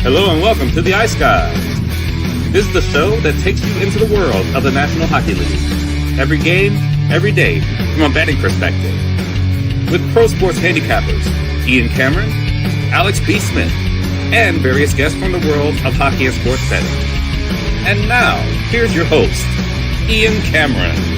Hello and welcome to the Ice Guys. This is the show that takes you into the world of the National Hockey League. Every game, every day, from a betting perspective. With pro sports handicappers, Ian Cameron, Alex B. Smith, and various guests from the world of hockey and sports betting. And now, here's your host, Ian Cameron.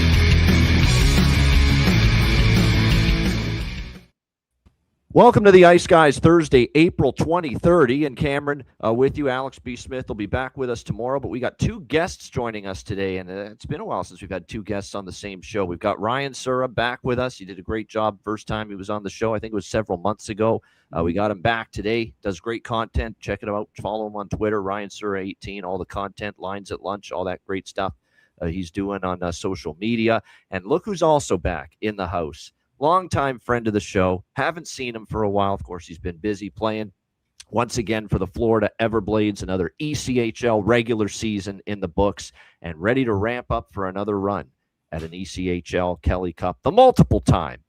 Welcome to the Ice Guys, Thursday, April 2030. And Cameron with you. Alex B. Smith will be back with us tomorrow, but we got two guests joining us today, and it's been a while since we've had two guests on the same show. We've got Ryan Sura back with us. He did a great job first time he was on the show. I think it was several months ago. We got him back today. Does great content. Check it out. Follow him on Twitter, Ryan Sura 18, all the content, lines at lunch, all that great stuff he's doing on social media. And look who's also back in the house. Longtime friend of the show. Haven't seen him for a while. Of course, he's been busy playing once again for the Florida Everblades, another ECHL regular season in the books, and ready to ramp up for another run at an ECHL Kelly Cup. The multiple-time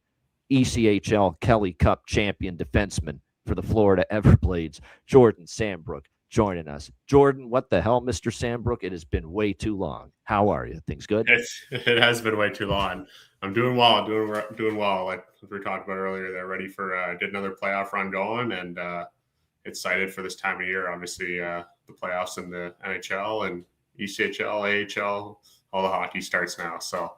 ECHL Kelly Cup champion defenseman for the Florida Everblades, Jordan Sambrook, joining us. Jordan, what the hell, Mr. Sambrook? It has been way too long. How are you? Things good? It has been way too long. I'm doing well. Doing well. Like we talked about earlier, they're ready for get another playoff run going, and excited for this time of year. Obviously, the playoffs in the NHL and ECHL, AHL, all the hockey starts now. So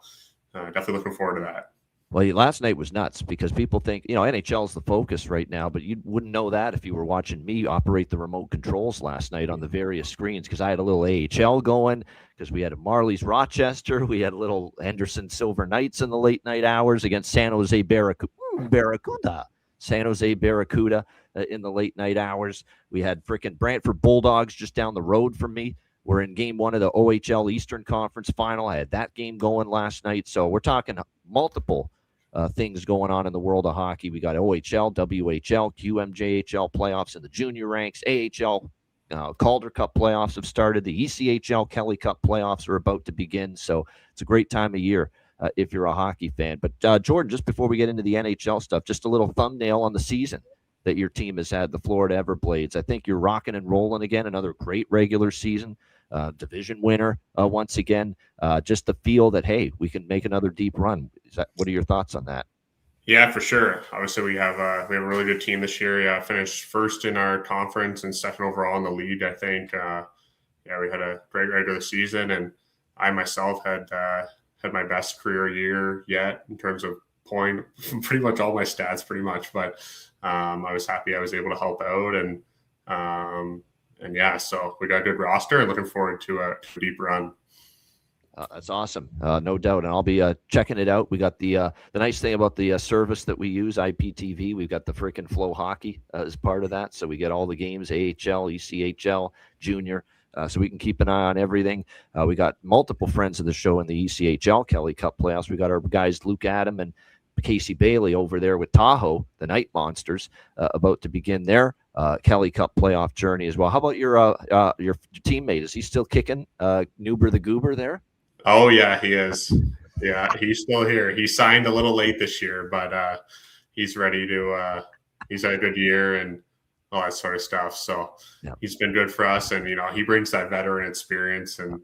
definitely looking forward to that. Well, last night was nuts because people think, NHL is the focus right now, but you wouldn't know that if you were watching me operate the remote controls last night on the various screens, because I had a little AHL going, because we had a Marlies Rochester, we had a little Henderson Silver Knights in the late night hours against San Jose Barracuda. San Jose Barracuda in the late night hours. We had frickin' Brantford Bulldogs just down the road from me. We're in game one of the OHL Eastern Conference Final. I had that game going last night. So we're talking multiple things going on in the world of hockey. We got OHL, WHL, QMJHL playoffs in the junior ranks. AHL Calder Cup playoffs have started. The ECHL Kelly Cup playoffs are about to begin. So it's a great time of year if you're a hockey fan. But Jordan, just before we get into the NHL stuff, just a little thumbnail on the season that your team has had, the Florida Everblades. I think you're rocking and rolling again. Another great regular season. Division winner once again. Just the feel that, hey, we can make another deep run. What are your thoughts on that? Yeah, for sure. Obviously, we have a really good team this year. Yeah, finished first in our conference and second overall in the league, I think. We had a great regular season, and I myself had my best career year yet in terms of point, pretty much all my stats, pretty much. But I was happy I was able to help out, and so we got a good roster and looking forward to a deep run. That's awesome. No doubt. And I'll be checking it out. We got the nice thing about the service that we use, IPTV. We've got the freaking Flow Hockey as part of that. So we get all the games, AHL, ECHL, Junior. So we can keep an eye on everything. We got multiple friends of the show in the ECHL Kelly Cup playoffs. We got our guys, Luke Adam and Casey Bailey over there with Tahoe, the Night Monsters, about to begin their Kelly Cup playoff journey as well. How about your teammate? Is he still kicking, Nuber the Goober there? Oh, yeah, he is. Yeah, he's still here. He signed a little late this year, but he's ready to he's had a good year and all that sort of stuff. So He's been good for us. And, he brings that veteran experience and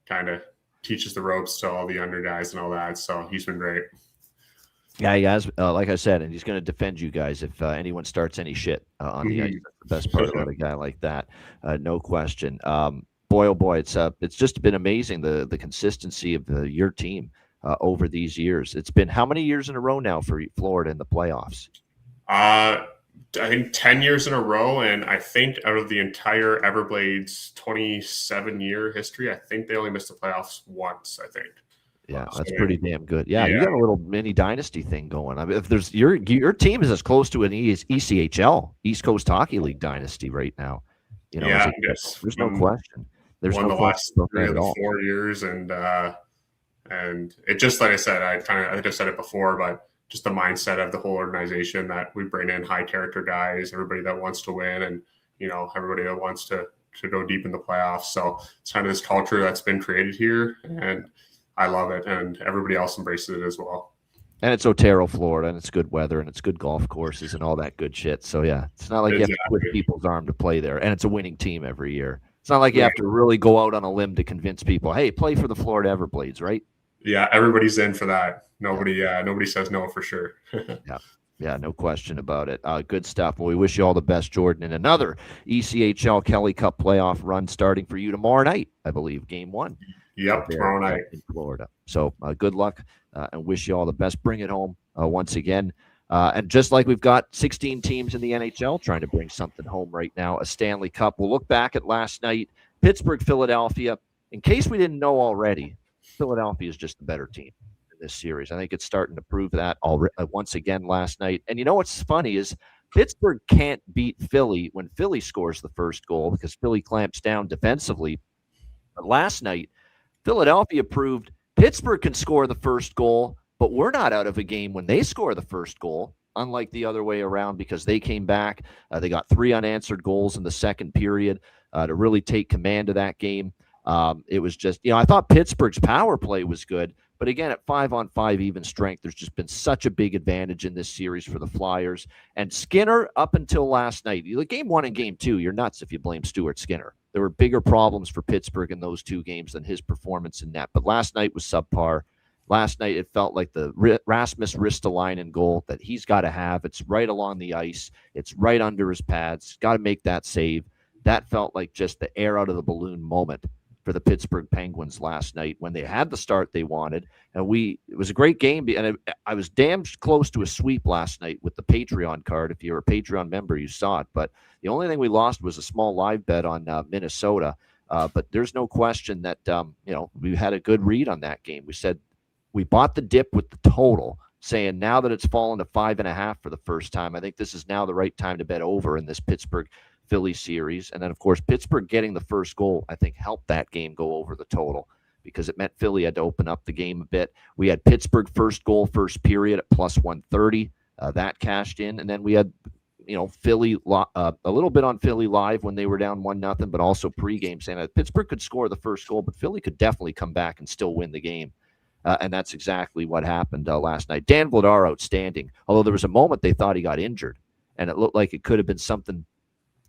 kind of teaches the ropes to all the under guys and all that. So he's been great. Yeah, he has, like I said, and he's going to defend you guys if anyone starts any shit on the ice. That's the best part about a guy like that, no question. Boy, oh boy, it's just been amazing, the consistency of your team over these years. It's been how many years in a row now for Florida in the playoffs? I think 10 years in a row, and I think out of the entire Everblades 27-year history, I think they only missed the playoffs once, I think. Yeah, that's pretty damn good. Yeah, you got a little mini dynasty thing going. I mean, if there's your team is as close to an ECHL, East Coast Hockey League dynasty right now. There's no question. There's won no the last 3 of the 4 years, and it just, like I said, I think I've said it before, but just the mindset of the whole organization that we bring in high character guys, everybody that wants to win, and everybody that wants to go deep in the playoffs. So it's kind of this culture that's been created here, and I love it, and everybody else embraces it as well. And it's Otero, Florida, and it's good weather, and it's good golf courses and all that good shit. So, yeah, it's not like you have to twist people's arm to play there. And it's a winning team every year. It's not like you have to really go out on a limb to convince people, hey, play for the Florida Everblades, right? Yeah, everybody's in for that. Nobody says no for sure. Yeah, no question about it. Good stuff. Well, we wish you all the best, Jordan, in another ECHL Kelly Cup playoff run starting for you tomorrow night, I believe, game 1. Yep, tomorrow night in Florida. So good luck and wish you all the best. Bring it home once again. And just like we've got 16 teams in the NHL trying to bring something home right now, a Stanley Cup. We'll look back at last night, Pittsburgh, Philadelphia. In case we didn't know already, Philadelphia is just the better team in this series. I think it's starting to prove that once again last night. And you know what's funny is Pittsburgh can't beat Philly when Philly scores the first goal because Philly clamps down defensively. But last night, Philadelphia proved Pittsburgh can score the first goal, but we're not out of a game when they score the first goal, unlike the other way around because they came back. They got 3 unanswered goals in the second period to really take command of that game. It was just, I thought Pittsburgh's power play was good, but again, at 5-on-5 even strength, there's just been such a big advantage in this series for the Flyers. And Skinner, up until last night, game 1 and game 2, you're nuts if you blame Stuart Skinner. There were bigger problems for Pittsburgh in those 2 games than his performance in net. But last night was subpar. Last night, it felt like the Rasmus Ristolainen goal that he's got to have. It's right along the ice. It's right under his pads. Got to make that save. That felt like just the air out of the balloon moment for the Pittsburgh Penguins last night when they had the start they wanted. And it was a great game. And I was damn close to a sweep last night with the Patreon card. If you're a Patreon member, you saw it. But the only thing we lost was a small live bet on Minnesota. But there's no question that, we had a good read on that game. We said we bought the dip with the total, saying now that it's fallen to 5.5 for the first time, I think this is now the right time to bet over in this Pittsburgh Philly series. And then, of course, Pittsburgh getting the first goal, I think, helped that game go over the total because it meant Philly had to open up the game a bit. We had Pittsburgh first goal, first period at plus 130. That cashed in. And then we had, Philly, a little bit on Philly live when they were down 1-0, but also pregame saying that Pittsburgh could score the first goal, but Philly could definitely come back and still win the game. And that's exactly what happened last night. Dan Vladar outstanding, although there was a moment they thought he got injured, and it looked like it could have been something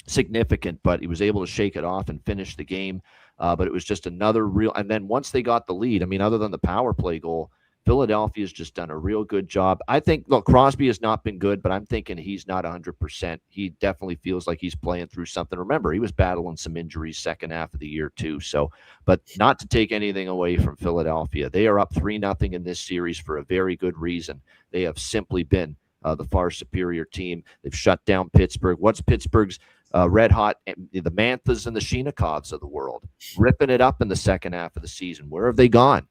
significant, but he was able to shake it off and finish the game. But it was just another real, and then once they got the lead, other than the power play goal, Philadelphia's just done a real good job. I think, look, Crosby has not been good, but I'm thinking he's not 100%. He definitely feels like he's playing through something. Remember, he was battling some injuries second half of the year too. So, but not to take anything away from Philadelphia. They are up 3-0 in this series for a very good reason. They have simply been the far superior team. They've shut down Pittsburgh. What's Pittsburgh's red hot, the Manthas and the Shinikovs of the world, ripping it up in the second half of the season? Where have they gone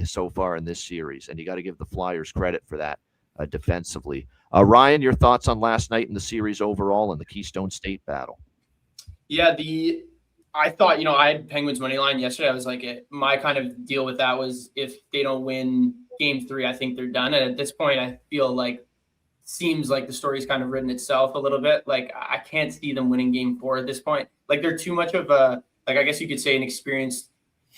so far in this series? And you got to give the Flyers credit for that defensively. Ryan, your thoughts on last night in the series overall and the Keystone State battle? Yeah, I thought, I had Penguins money line yesterday. I was like, my kind of deal with that was if they don't win game 3, I think they're done. And at this point, I feel like seems like the story's kind of written itself a little bit. Like, I can't see them winning game 4 at this point. Like, they're too much of a, I guess you could say, an experienced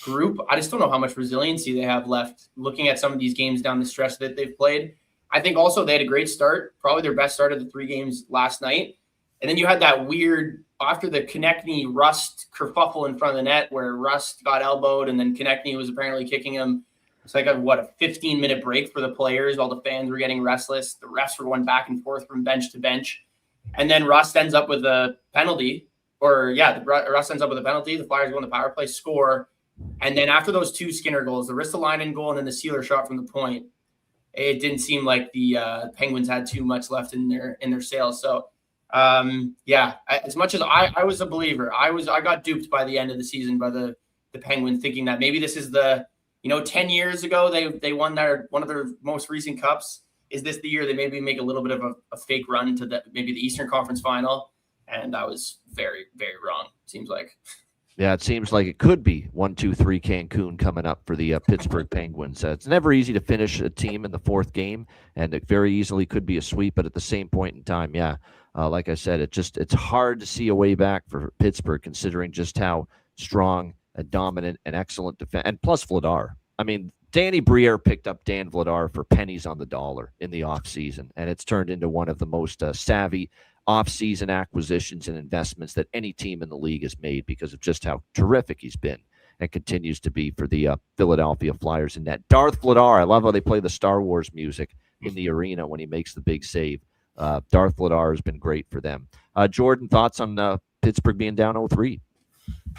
group. I just don't know how much resiliency they have left looking at some of these games down the stretch that they've played. I think also they had a great start, probably their best start of the 3 games last night. And then you had that weird, after the Konechny Rust kerfuffle in front of the net where Rust got elbowed and then Konechny was apparently kicking him. It's like a 15-minute break for the players while the fans were getting restless. The refs were going back and forth from bench to bench. And then Rust ends up with a penalty. Rust ends up with a penalty. The Flyers go on the power play, score. And then after those 2 Skinner goals, the Ristolainen goal and then the Sealer shot from the point, it didn't seem like the Penguins had too much left in their sails. So, as much as I was a believer, I got duped by the end of the season by the Penguins, thinking that maybe this is 10 years ago they won one of their most recent cups. Is this the year they maybe make a little bit of a fake run to maybe the Eastern Conference Final? And I was very, very wrong, seems like. Yeah, it seems like it could be 1-2-3 Cancun coming up for the Pittsburgh Penguins. It's never easy to finish a team in the 4th game, and it very easily could be a sweep. But at the same point in time, like I said, it's hard to see a way back for Pittsburgh considering just how strong, dominant, and excellent defense, and plus Vladar. Danny Briere picked up Dan Vladar for pennies on the dollar in the offseason, and it's turned into one of the most savvy offseason acquisitions and investments that any team in the league has made because of just how terrific he's been and continues to be for the Philadelphia Flyers in net. Darth Vladar, I love how they play the Star Wars music in the arena when he makes the big save. Darth Vladar has been great for them. Jordan, thoughts on Pittsburgh being down 0-3?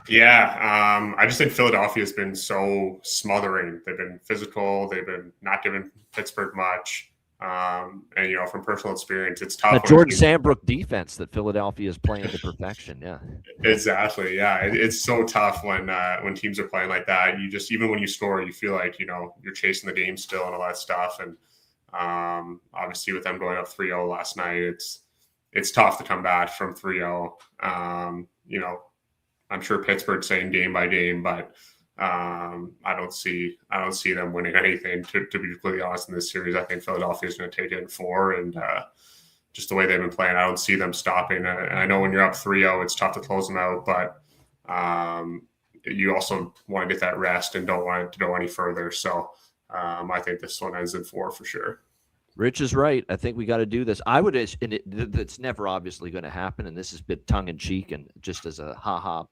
Yeah, I just think Philadelphia has been so smothering. They've been physical. They've been not giving Pittsburgh much. And, from personal experience, it's tough. That Jordan Sandbrook defense that Philadelphia is playing to perfection. Yeah, exactly. Yeah, it's so tough when teams are playing like that. You just, even when you score, you feel like, you're chasing the game still and all that stuff. And obviously with them going up 3-0 last night, it's tough to come back from 3-0. I'm sure Pittsburgh's saying game by game, but I don't see them winning anything. To be completely honest, in this series, I think Philadelphia is going to take it in 4, and just the way they've been playing, I don't see them stopping. And I know when you're up 3-0, it's tough to close them out, but you also want to get that rest and don't want it to go any further. So I think this one ends in 4 for sure. Rich is right. I think we got to do this. It's never obviously going to happen, and this is a bit tongue in cheek and just as a ha-ha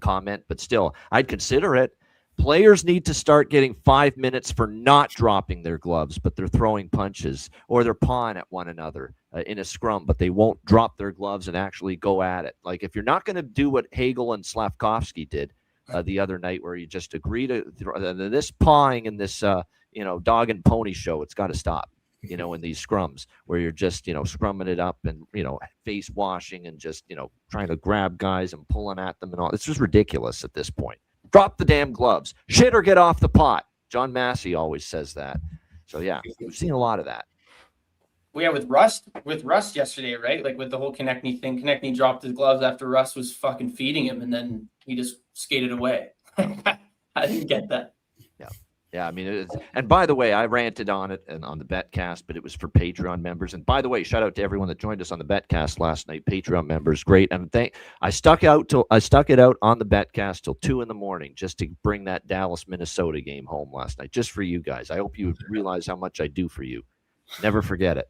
comment, but still, I'd consider it. Players need to start getting 5 minutes for not dropping their gloves, but they're throwing punches, or they're pawing at one another in a scrum, but they won't drop their gloves and actually go at it. Like, if you're not going to do what Hagel and Slavkovsky did the other night, where you just agree to this pawing and this dog and pony show, it's got to stop. In these scrums where you're just, scrumming it up and, face washing and just, trying to grab guys and pulling at them and all. It's just ridiculous at this point. Drop the damn gloves. Shit or get off the pot. John Massey always says that. So, yeah, we've seen a lot of that. Well, yeah, with Rust yesterday, right? Like with the whole Konechny thing. Konechny dropped his gloves after Rust was fucking feeding him, and then he just skated away. I didn't get that. Yeah. Yeah, I mean, and by the way, I ranted on it and on the Betcast, but it was for Patreon members. And by the way, shout out to everyone that joined us on the Betcast last night. Patreon members, great. And I stuck it out on the Betcast till 2 a.m. just to bring that Dallas Minnesota game home last night, just for you guys. I hope you realize how much I do for you. Never forget it.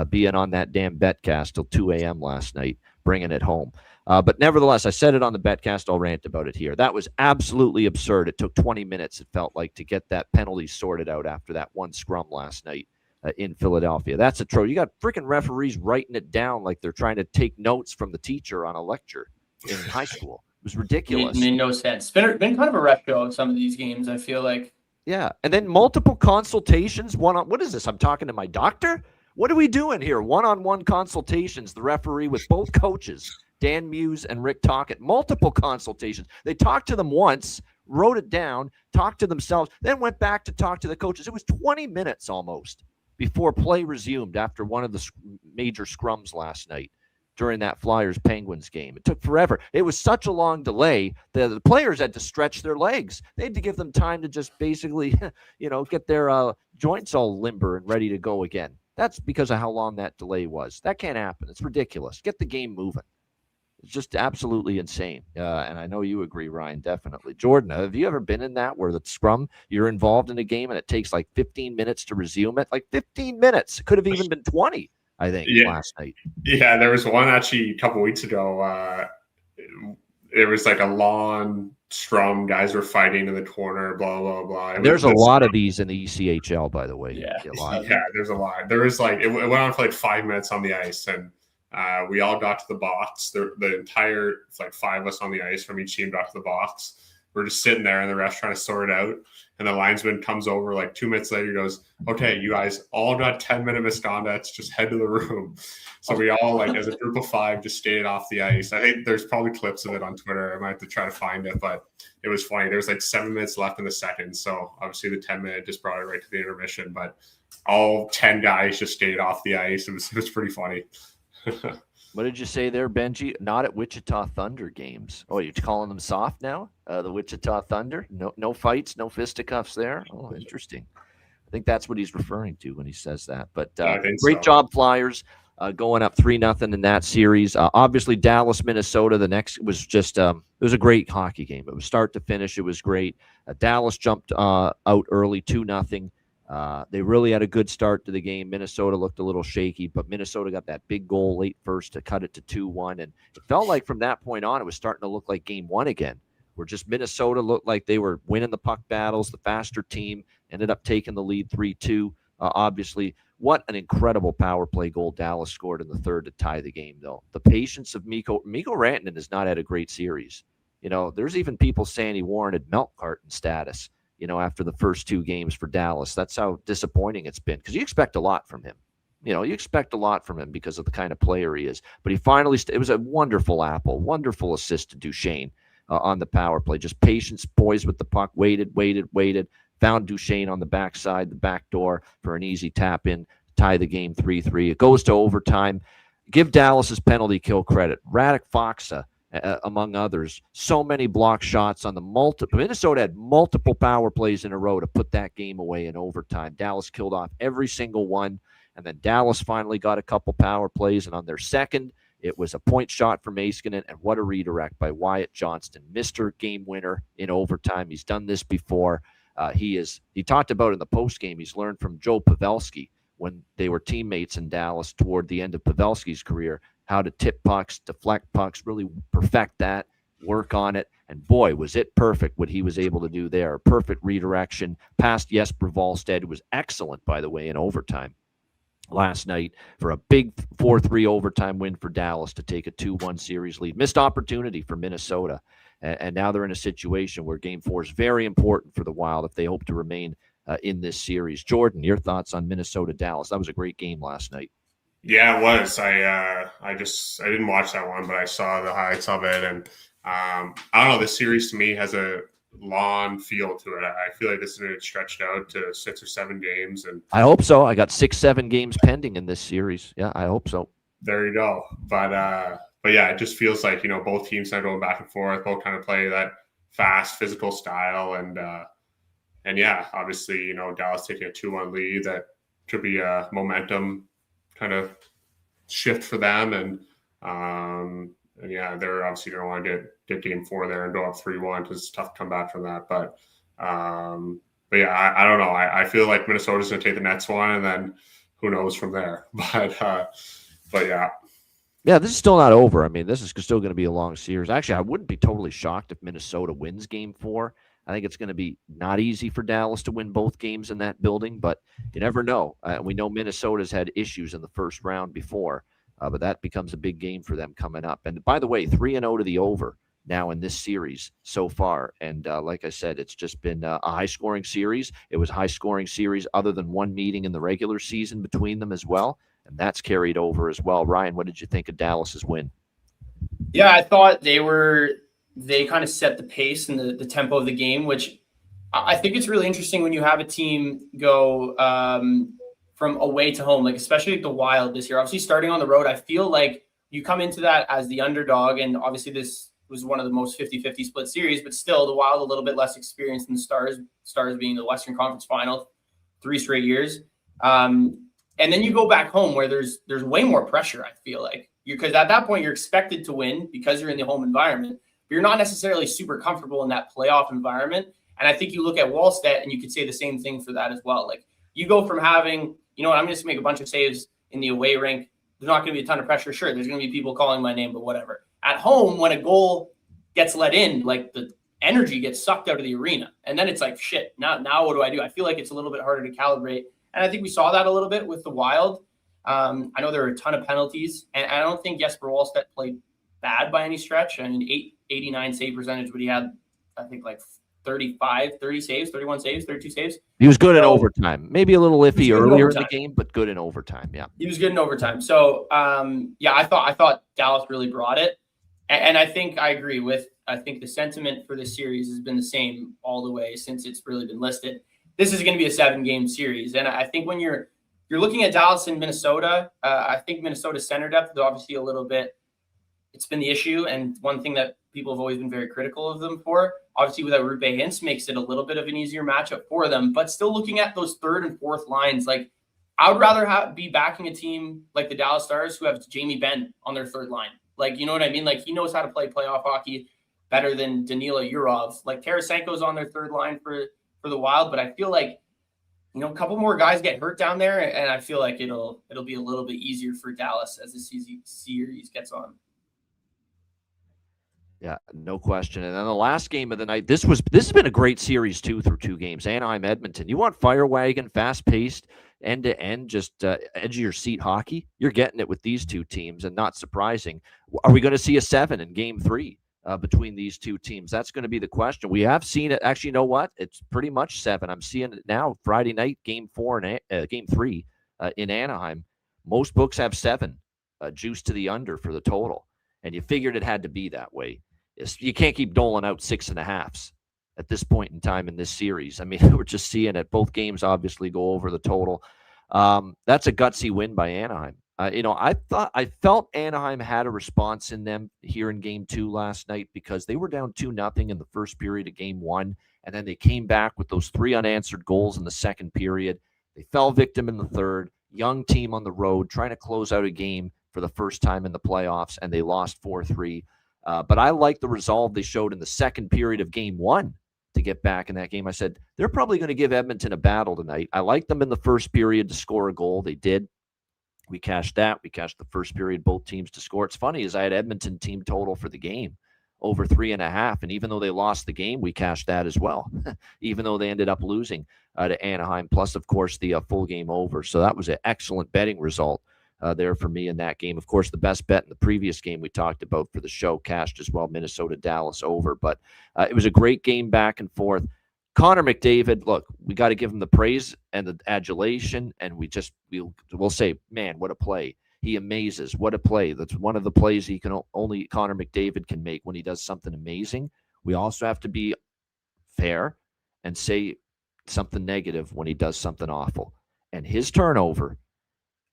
Being on that damn Betcast till 2 a.m. last night, bringing it home. But nevertheless, I said it on the Betcast. I'll rant about it here. That was absolutely absurd. It took 20 minutes, it felt like, to get that penalty sorted out after that one scrum last night in Philadelphia. That's a troll. You got freaking referees writing it down like they're trying to take notes from the teacher on a lecture in high school. It was ridiculous. It made no sense. Been kind of a ref show of some of these games, I feel like. Yeah, and then multiple consultations. What is this? I'm talking to my doctor? What are we doing here? One-on-one consultations, the referee with both coaches. Dan Muse and Rick Tocchet, multiple consultations. They talked to them once, wrote it down, talked to themselves, then went back to talk to the coaches. It was 20 minutes almost before play resumed after one of the major scrums last night during that Flyers-Penguins game. It took forever. It was such a long delay that the players had to stretch their legs. They had to give them time to just basically, get their joints all limber and ready to go again. That's because of how long that delay was. That can't happen. It's ridiculous. Get the game moving. It's just absolutely insane. And I know you agree, Ryan, definitely. Jordan, have you ever been in that where the scrum, you're involved in a game and it takes like 15 minutes to resume it? Like 15 minutes. It could have even been 20, I think, last night. Yeah, there was one actually a couple weeks ago. It was like a long scrum. Guys were fighting in the corner, blah, blah, blah. There's a lot of these in the ECHL, by the way. Yeah, there's a lot. There was it went on for like 5 minutes on the ice, and we all got to the box. The entire, it's like 5 of us on the ice from each team got to the box. We're just sitting there, and the ref's trying to sort it out. And the linesman comes over like 2 minutes later, goes, "Okay, you guys all got 10-minute misconducts. Just head to the room." So we all, like, as a group of 5, just stayed off the ice. I think there's probably clips of it on Twitter. I might have to try to find it, but it was funny. There was like 7 minutes left in the second. So obviously the 10-minute just brought it right to the intermission. But all 10 guys just stayed off the ice. It was pretty funny. What did you say there, Benji? Not at Wichita Thunder games. Oh, you're calling them soft now? The Wichita Thunder? No fights, no fisticuffs there? Oh, interesting. I think that's what he's referring to when he says that. But great job, Flyers. going up 3-0 in that series. Obviously, Dallas, Minnesota, the next was just it was a great hockey game. It was start to finish. It was great. Dallas jumped out early 2-0. They really had a good start to the game. Minnesota looked a little shaky, but Minnesota got that big goal late first to cut it to 2-1. And it felt like from that point on, it was starting to look like game one again, where just Minnesota looked like they were winning the puck battles. The faster team ended up taking the lead 3-2. Obviously, what an incredible power play goal Dallas scored in the third to tie the game, though. The patience of Mikko Rantanen has not had a great series. There's even people saying he warranted milk carton status, after the first two games for Dallas. That's how disappointing it's been, because you expect a lot from him. You expect a lot from him because of the kind of player he is. But he finally, it was a wonderful wonderful assist to Duchesne on the power play. Just patience, poised with the puck, waited, found Duchesne on the backside, the back door for an easy tap in, tie the game 3-3. It goes to overtime. Give Dallas's penalty kill credit. Radek Faksa, among others, so many block shots on the multiple. Minnesota had multiple power plays in a row to put that game away in overtime. Dallas killed off every single one, and then Dallas finally got a couple power plays, and on their second, it was a point shot from Heiskanen, and what a redirect by Wyatt Johnston, Mr. Game Winner in overtime. He's done this before. He talked about in the postgame, he's learned from Joe Pavelski when they were teammates in Dallas toward the end of Pavelski's career, how to tip pucks, deflect pucks, really perfect that, work on it. And boy, was it perfect what he was able to do there. Perfect redirection past Jesper Wallstedt, who was excellent, by the way, in overtime last night for a big 4-3 overtime win for Dallas to take a 2-1 series lead. Missed opportunity for Minnesota. And now they're in a situation where Game 4 is very important for the Wild if they hope to remain in this series. Jordan, your thoughts on Minnesota-Dallas? That was a great game last night. Yeah, it was. I didn't watch that one, but I saw the highlights of it, and I don't know. This series to me has a long feel to it. I feel like this is going to get stretched out to 6 or 7 games, and I hope so. I got 6-7 games pending in this series. Yeah, I hope so. There you go. But yeah, it just feels like both teams are going back and forth, both kind of play that fast, physical style, and yeah, obviously Dallas taking a 2-1 lead, that could be a momentum kind of shift for them, and yeah, they're obviously going to want to get game 4 there and go up 3-1 because it's tough to come back from that. But yeah, I don't know. I feel like Minnesota's going to take the next one, and then who knows from there. But yeah. Yeah, this is still not over. I mean, this is still going to be a long series. Actually, I wouldn't be totally shocked if Minnesota wins game 4. I think it's going to be not easy for Dallas to win both games in that building, but you never know. We know Minnesota's had issues in the first round before, but that becomes a big game for them coming up. And by the way, 3-0 to the over now in this series so far. And like I said, it's just been a high-scoring series. It was a high-scoring series other than one meeting in the regular season between them as well, and that's carried over as well. Ryan, what did you think of Dallas's win? Yeah, I thought they kind of set the pace and the tempo of the game, which I think it's really interesting when you have a team go from away to home, like especially the Wild this year. Obviously, starting on the road, I feel like you come into that as the underdog, and obviously this was one of the most 50-50 split series, but still the Wild a little bit less experienced than the Stars being the Western Conference Final 3 straight years. And then you go back home where there's way more pressure, I feel like. Because at that point, you're expected to win because you're in the home environment. But you're not necessarily super comfortable in that playoff environment. And I think you look at Wallstedt, and you could say the same thing for that as well. Like, you go from having, I'm just going to make a bunch of saves in the away rink. There's not going to be a ton of pressure. Sure, there's going to be people calling my name, but whatever. At home, when a goal gets let in, like the energy gets sucked out of the arena. And then it's like, shit, now what do I do? I feel like it's a little bit harder to calibrate. And I think we saw that a little bit with the Wild. I know there were a ton of penalties, and I don't think Jesper Wallstedt played bad by any stretch. I mean, 89 save percentage, but he had, I think, like 30 saves, 31 saves, 32 saves. He was good in overtime. Maybe a little iffy earlier in the game, but good in overtime. Yeah, he was good in overtime. So, yeah, I thought Dallas really brought it, and I think I agree with. I think the sentiment for this series has been the same all the way since it's really been listed. This is going to be a 7-game series, and I think when you're looking at Dallas and Minnesota, I think Minnesota's center depth is obviously a little bit. It's been the issue, and one thing that people have always been very critical of them for. Obviously, without Rupe Hintz makes it a little bit of an easier matchup for them. But still looking at those third and fourth lines, like I would rather be backing a team like the Dallas Stars who have Jamie Benn on their third line. Like, you know what I mean? Like, he knows how to play playoff hockey better than Danila Yurov. Like, Tarasenko's on their third line for the Wild, but I feel like, you know, a couple more guys get hurt down there, and I feel like it'll be a little bit easier for Dallas as the series gets on. Yeah, no question. And then the last game of the night, this has been a great series too through 2 games. Anaheim, Edmonton. You want fire wagon, fast paced, end to end, just edge of your seat hockey. You're getting it with these 2 teams, and not surprising. Are we going to see a 7 in Game 3 between these 2 teams? That's going to be the question. We have seen it. Actually, you know what? It's pretty much 7. I'm seeing it now. Friday night, Game 3 in Anaheim. Most books have 7, juice to the under for the total, and you figured it had to be that way. You can't keep doling out 6.5s at this point in time in this series. I mean, we're just seeing it. Both games obviously go over the total. That's a gutsy win by Anaheim. I felt Anaheim had a response in them here in Game 2 last night because they were down 2-0 in the first period of Game 1, and then they came back with those 3 unanswered goals in the second period. They fell victim in the third. Young team on the road trying to close out a game for the first time in the playoffs, and they lost 4-3. But I like the resolve they showed in the second period of Game 1 to get back in that game. I said, they're probably going to give Edmonton a battle tonight. I liked them in the first period to score a goal. They did. We cashed that. We cashed the first period, both teams to score. It's funny, is I had Edmonton team total for the game over 3.5. And even though they lost the game, we cashed that as well, even though they ended up losing to Anaheim, plus, of course, the full game over. So that was an excellent betting result there for me in that game. Of course, the best bet in the previous game we talked about for the show cashed as well, Minnesota-Dallas over. But it was a great game back and forth. Connor McDavid, look, we got to give him the praise and the adulation, and we'll say, man, what a play. He amazes. What a play. That's one of the plays only Connor McDavid can make when he does something amazing. We also have to be fair and say something negative when he does something awful. And his turnover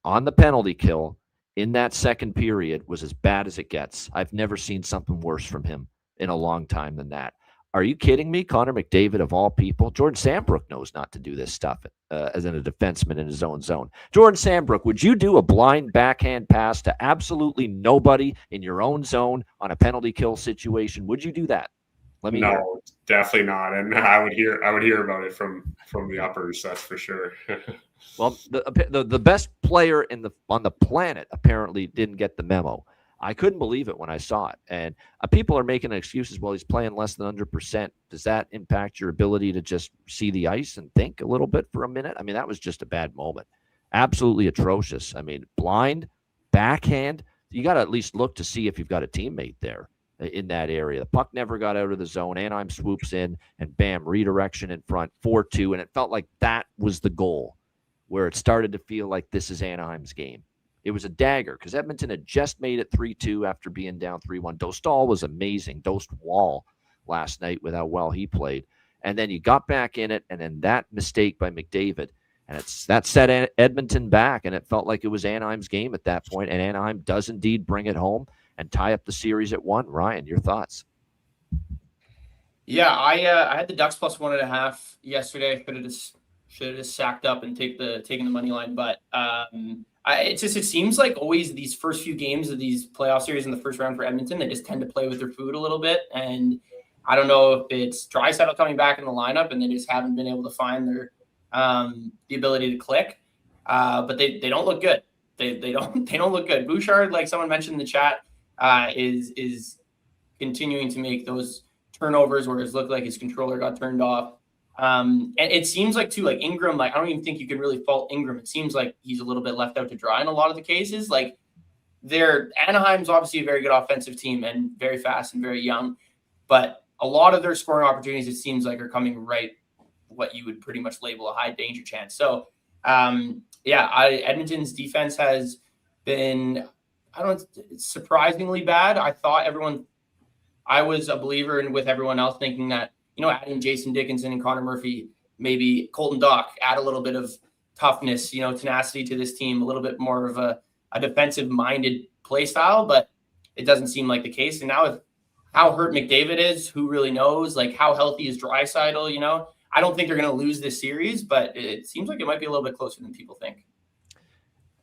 on the penalty kill in that second period was as bad as it gets. I've never seen something worse from him in a long time than that. Are you kidding me? Connor McDavid, of all people. Jordan Sambrook knows not to do this stuff as a defenseman in his own zone. Jordan Sambrook, would you do a blind backhand pass to absolutely nobody in your own zone on a penalty kill situation? Would you do that? Let me hear. Definitely not. And I would hear about it from the uppers. That's for sure. Well, the best player on the planet apparently didn't get the memo. I couldn't believe it when I saw it. And people are making excuses. Well, he's playing less than 100%. Does that impact your ability to just see the ice and think a little bit for a minute? I mean, that was just a bad moment. Absolutely atrocious. I mean, blind, backhand. You got to at least look to see if you've got a teammate there in that area. The puck never got out of the zone. Anaheim swoops in, and bam, redirection in front, 4-2. And it felt like that was the goal, where it started to feel like this is Anaheim's game. It was a dagger because Edmonton had just made it 3-2 after being down 3-1. Dostal was amazing. Dost Wall last night with how well he played. And then you got back in it, and then that mistake by McDavid. And that set Edmonton back, and it felt like it was Anaheim's game at that point. And Anaheim does indeed bring it home and tie up the series at 1. Ryan, your thoughts? Yeah, I had the Ducks plus 1.5 yesterday. Should have just sacked up and taken the money line, but it seems like always these first few games of these playoff series in the first round for Edmonton, they just tend to play with their food a little bit. And I don't know if it's Draisaitl coming back in the lineup and they just haven't been able to find their the ability to click. But they don't look good. They don't look good. Bouchard, like someone mentioned in the chat, is continuing to make those turnovers where it looked like his controller got turned off. And it seems like too, like Ingram, like I don't even think you can really fault Ingram. It seems like he's a little bit left out to dry in a lot of the cases. Like Anaheim's obviously a very good offensive team and very fast and very young, but a lot of their scoring opportunities, it seems like, are coming right what you would pretty much label a high danger chance. So Edmonton's defense has been, surprisingly bad. I was a believer in with everyone else thinking that, adding Jason Dickinson and Connor Murphy, maybe Colton Dock, add a little bit of toughness, tenacity to this team, a little bit more of a defensive-minded play style, but it doesn't seem like the case. And now with how hurt McDavid is, who really knows? Like, how healthy is Draisaitl, I don't think they're going to lose this series, but it seems like it might be a little bit closer than people think.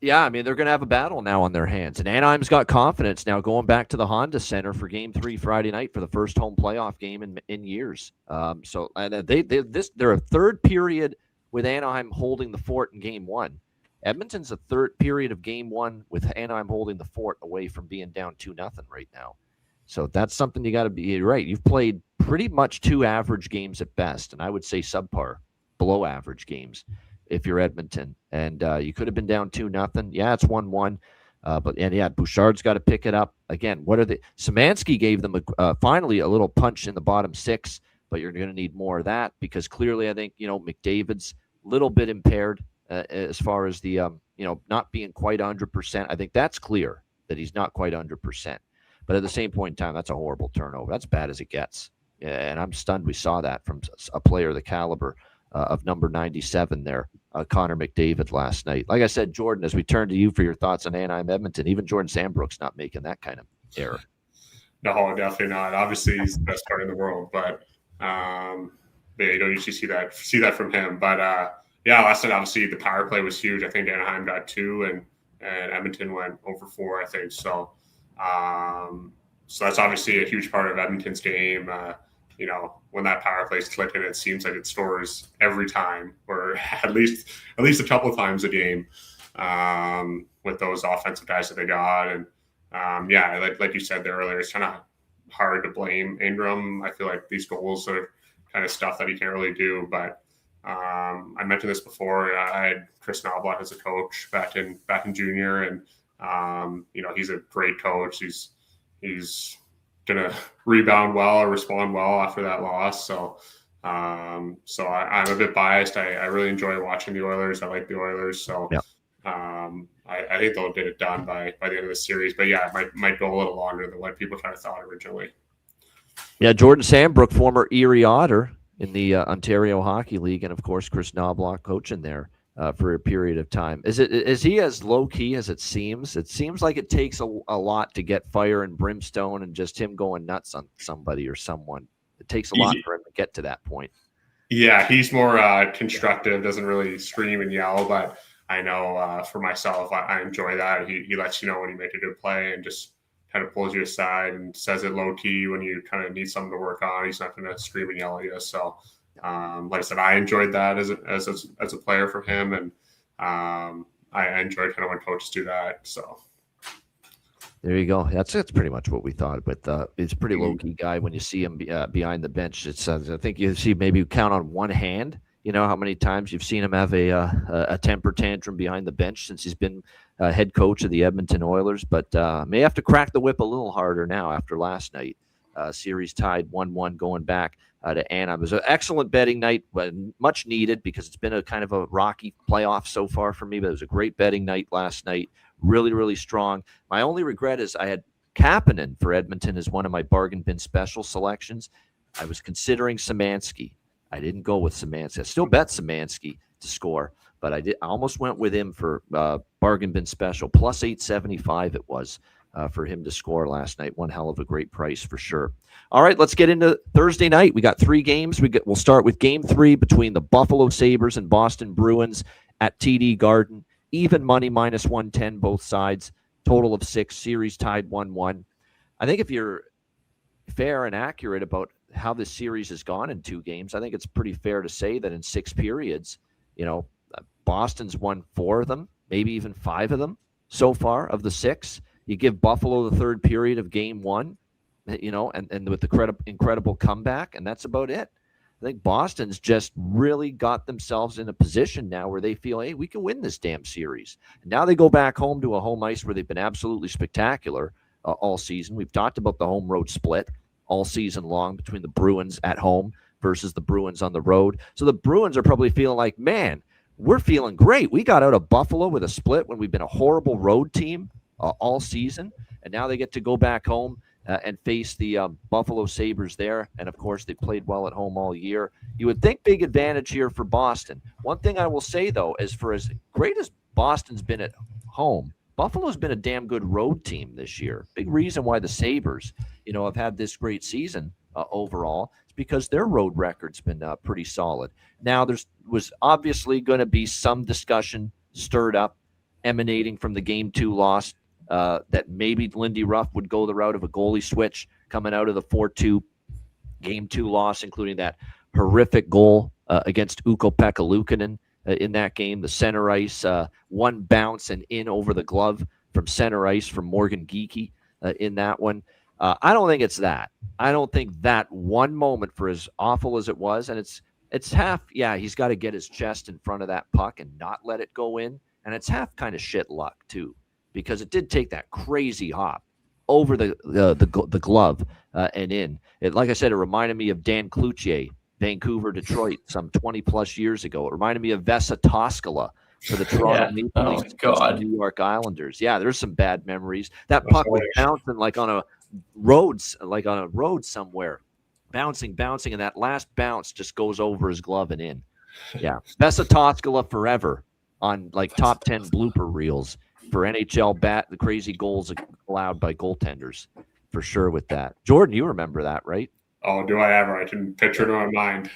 Yeah, I mean, they're going to have a battle now on their hands. And Anaheim's got confidence now going back to the Honda Center for Game 3 Friday night for the first home playoff game in years. They're a third period with Anaheim holding the fort in Game 1. Edmonton's a third period of Game 1 with Anaheim holding the fort away from being down 2-0 right now. So that's something you got to be right. You've played pretty much 2 average games at best, and I would say subpar, below average games if you're Edmonton. And you could have been down 2-0. Yeah, it's 1-1. Bouchard's got to pick it up. Again, what are they? Szymanski gave them finally a little punch in the bottom 6, but you're going to need more of that because clearly I think, McDavid's a little bit impaired as far as the, not being quite 100%. I think that's clear that he's not quite 100%. But at the same point in time, that's a horrible turnover. That's bad as it gets. And I'm stunned we saw that from a player of the caliber of number 97 there, Connor McDavid last night. Like I said, Jordan, as we turn to you for your thoughts on Anaheim Edmonton, even Jordan Sandbrook's not making that kind of error. No, definitely not. Obviously, he's the best player in the world, but you don't usually see that from him. But last night, obviously, the power play was huge. I think Anaheim got 2, and Edmonton went over 4, I think. So that's obviously a huge part of Edmonton's game. When that power play is clicking, it seems like it scores every time, or at least a couple of times a game with those offensive guys that they got. And like you said there earlier, it's kind of hard to blame Ingram. I feel like these goals are kind of stuff that he can't really do. But I mentioned this before. I had Chris Knobloch as a coach back in junior, and he's a great coach. He's gonna rebound well or respond well after that loss. So I'm a bit biased. I really enjoy watching the Oilers. I like the Oilers. So I think they'll get it done by the end of the series. But yeah, it might go a little longer than what people kind of thought originally. Yeah, Jordan Sandbrook, former Erie Otter in the Ontario Hockey League, and of course Chris Knobloch coaching there for a period of time. Is he as low key as it seems? It seems like it takes a lot to get fire and brimstone and just him going nuts on somebody or someone. It takes a lot for him to get to that point. Yeah, he's more constructive, doesn't really scream and yell, but I know for myself, I enjoy that. He lets you know when you make a good play and just kind of pulls you aside and says it low key when you kind of need something to work on. He's not going to scream and yell at you. So like I said, I enjoyed that as a player for him, and I enjoyed kind of when coaches do that. So there you go. That's pretty much what we thought. But he's a pretty low key guy when you see him behind the bench. It's I think you see maybe count on one hand. You know how many times you've seen him have a temper tantrum behind the bench since he's been head coach of the Edmonton Oilers. But may have to crack the whip a little harder now after last night. Series tied 1-1 going back to Anaheim. It was an excellent betting night, but much needed because it's been a kind of a rocky playoff so far for me. But it was a great betting night last night. Really, really strong. My only regret is I had Kapanen for Edmonton as one of my bargain bin special selections. I was considering Szymanski. I didn't go with Szymanski. I still bet Szymanski to score, but I almost went with him for bargain bin special. Plus 875 it was for him to score last night. One hell of a great price for sure. All right, let's get into Thursday night. We got 3 games. We'll start with Game 3 between the Buffalo Sabres and Boston Bruins at TD Garden. Even money, minus 110 both sides. Total of 6. Series tied 1-1. I think if you're fair and accurate about how this series has gone in 2 games, I think it's pretty fair to say that in 6 periods, Boston's won 4 of them, maybe even 5 of them so far of the 6. You give Buffalo the third period of Game 1, and with the incredible comeback, and that's about it. I think Boston's just really got themselves in a position now where they feel, hey, we can win this damn series. And now they go back home to a home ice where they've been absolutely spectacular all season. We've talked about the home road split all season long between the Bruins at home versus the Bruins on the road. So the Bruins are probably feeling like, man, we're feeling great. We got out of Buffalo with a split when we've been a horrible road team all season. And now they get to go back home and face the Buffalo Sabres there. And, of course, they played well at home all year. You would think big advantage here for Boston. One thing I will say, though, is for as great as Boston's been at home, Buffalo's been a damn good road team this year. Big reason why the Sabres, have had this great season overall is because their road record's been pretty solid. Now, was obviously going to be some discussion stirred up emanating from the Game 2 loss, that maybe Lindy Ruff would go the route of a goalie switch coming out of the 4-2 Game 2 loss, including that horrific goal against Ukko-Pekka Luukkonen in that game. The center ice, one bounce and in over the glove from center ice from Morgan Geekie in that one. I don't think it's that. I don't think that one moment, for as awful as it was, and it's half, yeah, he's got to get his chest in front of that puck and not let it go in, and it's half kind of shit luck too, because it did take that crazy hop over the glove and in. It, like I said, it reminded me of Dan Cloutier, Vancouver, Detroit, some 20-plus years ago. It reminded me of Vesa Toskala for the Toronto Maple Leafs, the New York Islanders. Yeah, there's some bad memories. That puck was bouncing like on a road somewhere, bouncing, and that last bounce just goes over his glove and in. Yeah, Vesa Toskala forever on like top 10 blooper reels for NHL the crazy goals allowed by goaltenders, for sure with that. Jordan, you remember that, right? Oh, do I ever? I can picture it in my mind.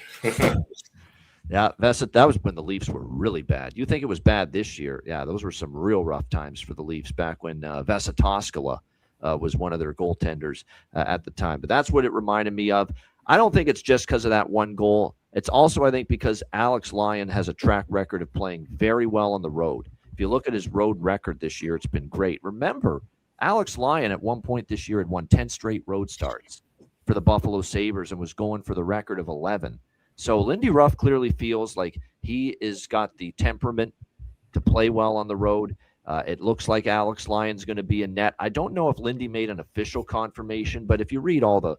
Yeah, that was when the Leafs were really bad. You think it was bad this year? Yeah, those were some real rough times for the Leafs back when Vesa Toskala was one of their goaltenders at the time. But that's what it reminded me of. I don't think it's just because of that one goal. It's also, I think, because Alex Lyon has a track record of playing very well on the road. If you look at his road record this year, it's been great. Remember, Alex Lyon at one point this year had won 10 straight road starts for the Buffalo Sabres and was going for the record of 11. So Lindy Ruff clearly feels like he has got the temperament to play well on the road. It looks like Alex Lyon's going to be in net. I don't know if Lindy made an official confirmation, but if you read all the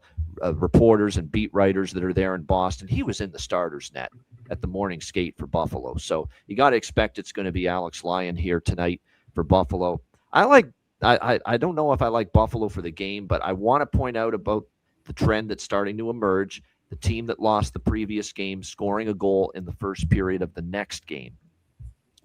reporters and beat writers that are there in Boston, he was in the starters net at the morning skate for Buffalo. So you got to expect it's going to be Alex Lyon here tonight for Buffalo. I don't know if I like Buffalo for the game, but I want to point out about the trend that's starting to emerge. The team that lost the previous game scoring a goal in the first period of the next game.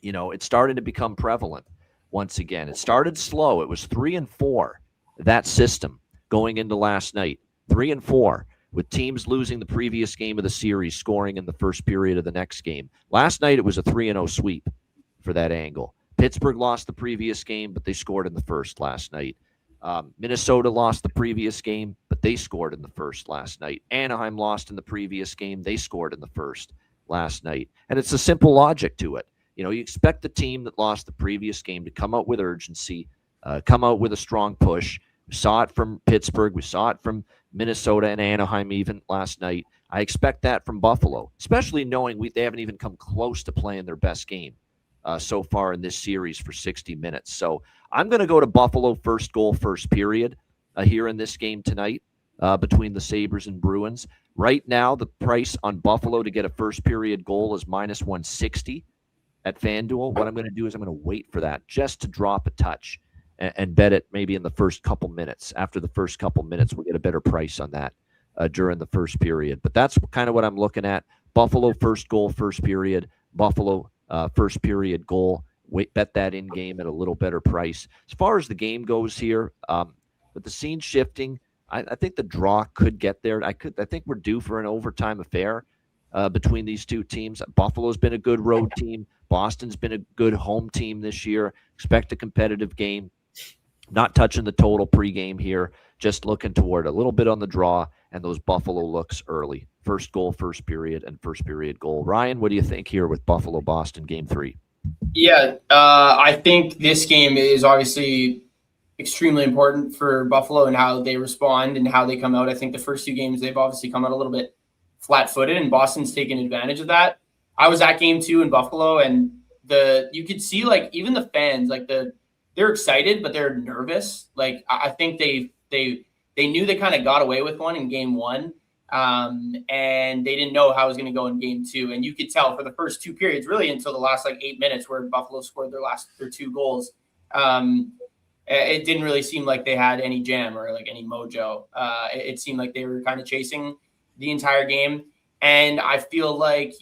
You know, it's starting to become prevalent once again. It started slow. It was 3-4, that system going into last night. 3-4, with teams losing the previous game of the series, scoring in the first period of the next game. Last night, it was a 3-0 sweep for that angle. Pittsburgh lost the previous game, but they scored in the first last night. Minnesota lost the previous game, but they scored in the first last night. Anaheim lost in the previous game. They scored in the first last night. And it's a simple logic to it. You know, you expect the team that lost the previous game to come out with urgency, come out with a strong push. We saw it from Pittsburgh. We saw it from Minnesota and Anaheim even last night. I expect that from Buffalo, especially knowing they haven't even come close to playing their best game so far in this series for 60 minutes. So I'm going to go to Buffalo first goal, first period here in this game tonight between the Sabres and Bruins. Right now, the price on Buffalo to get a first period goal is -160 at FanDuel. What I'm going to do is I'm going to wait for that just to drop a touch and bet it maybe in the first couple minutes. After the first couple minutes, we'll get a better price on that during the first period. But that's kind of what I'm looking at. Buffalo first goal, first period. Buffalo first period goal. Bet that in game at a little better price. As far as the game goes here, with the scene shifting, I think the draw could get there. I think we're due for an overtime affair between these two teams. Buffalo's been a good road team. Boston's been a good home team this year. Expect a competitive game. Not touching the total pregame here. Just looking toward a little bit on the draw and those Buffalo looks early. First goal, first period, and first period goal. Ryan, what do you think here with Buffalo-Boston Game 3? Yeah, I think this game is obviously extremely important for Buffalo and how they respond and how they come out. I think the first two games, they've obviously come out a little bit flat-footed, and Boston's taken advantage of that. I was at Game 2 in Buffalo, and you could see, like, even the fans, like, they're excited, but they're nervous. Like, I think they knew they kind of got away with one in Game 1. And they didn't know how it was going to go in Game 2. And you could tell for the first two periods, really until the last 8 minutes where Buffalo scored their two goals. It didn't really seem like they had any jam or any mojo. It seemed like they were kind of chasing the entire game. And I feel like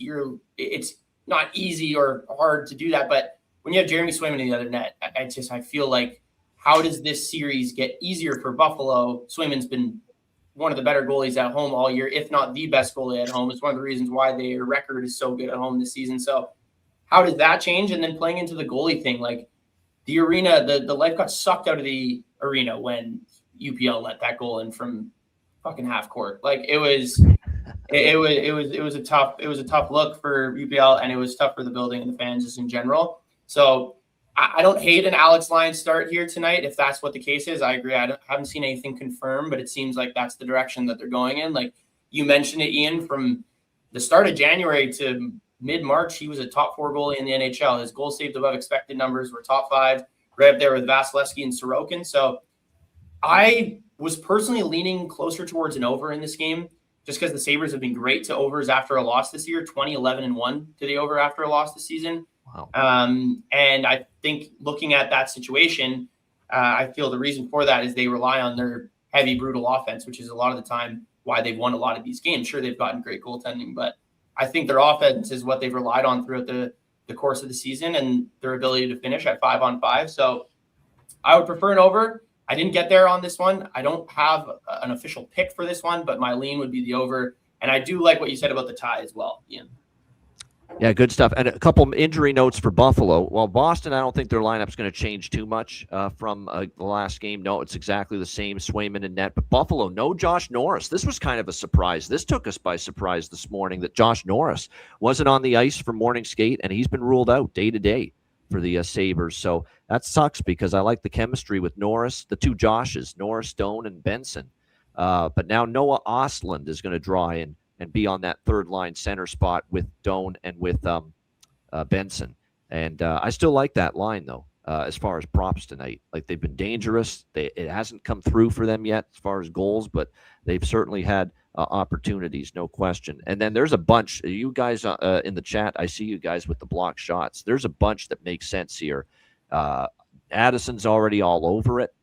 it's not easy or hard to do that. But when you have Jeremy Swayman in the other net, I feel like, how does this series get easier for Buffalo? Swayman's been one of the better goalies at home all year, if not the best goalie at home. It's one of the reasons why their record is so good at home this season. So how does that change? And then playing into the goalie thing, the arena, the life got sucked out of the arena when UPL let that goal in from fucking half court. Like it was a tough look for UPL, and it was tough for the building and the fans just in general. So I don't hate an Alex Lyons start here tonight if that's what the case is. I agree. I haven't seen anything confirmed, but it seems like that's the direction that they're going in. Like you mentioned it, Ian, from the start of January to mid-March, he was a top 4 goalie in the NHL. His goals saved above expected numbers were top 5, right up there with Vasilevsky and Sorokin. So I was personally leaning closer towards an over in this game, just because the Sabres have been great to overs after a loss this year, 20-11-1 to the over after a loss this season. Wow. And I think looking at that situation, I feel the reason for that is they rely on their heavy, brutal offense, which is a lot of the time why they've won a lot of these games. Sure, they've gotten great goaltending, but I think their offense is what they've relied on throughout the course of the season and their ability to finish at 5-on-5. So I would prefer an over. I didn't get there on this one. I don't have an official pick for this one, but my lean would be the over. And I do like what you said about the tie as well, Ian. Yeah, good stuff. And a couple injury notes for Buffalo. Well, Boston, I don't think their lineup's going to change too much from the last game. No, it's exactly the same, Swayman and net. But Buffalo, no Josh Norris. This was kind of a surprise. This took us by surprise this morning that Josh Norris wasn't on the ice for morning skate, and he's been ruled out day to day for the Sabres. So that sucks because I like the chemistry with Norris, the two Joshes, Norris, Stone, and Benson. But now Noah Ostlund is going to draw in and be on that third line center spot with Doan and with Benson. And I still like that line, though, as far as props tonight. Like, they've been dangerous. It hasn't come through for them yet as far as goals, but they've certainly had opportunities, no question. And then there's a bunch. You guys in the chat, I see you guys with the block shots. There's a bunch that makes sense here. Addison's already all over it.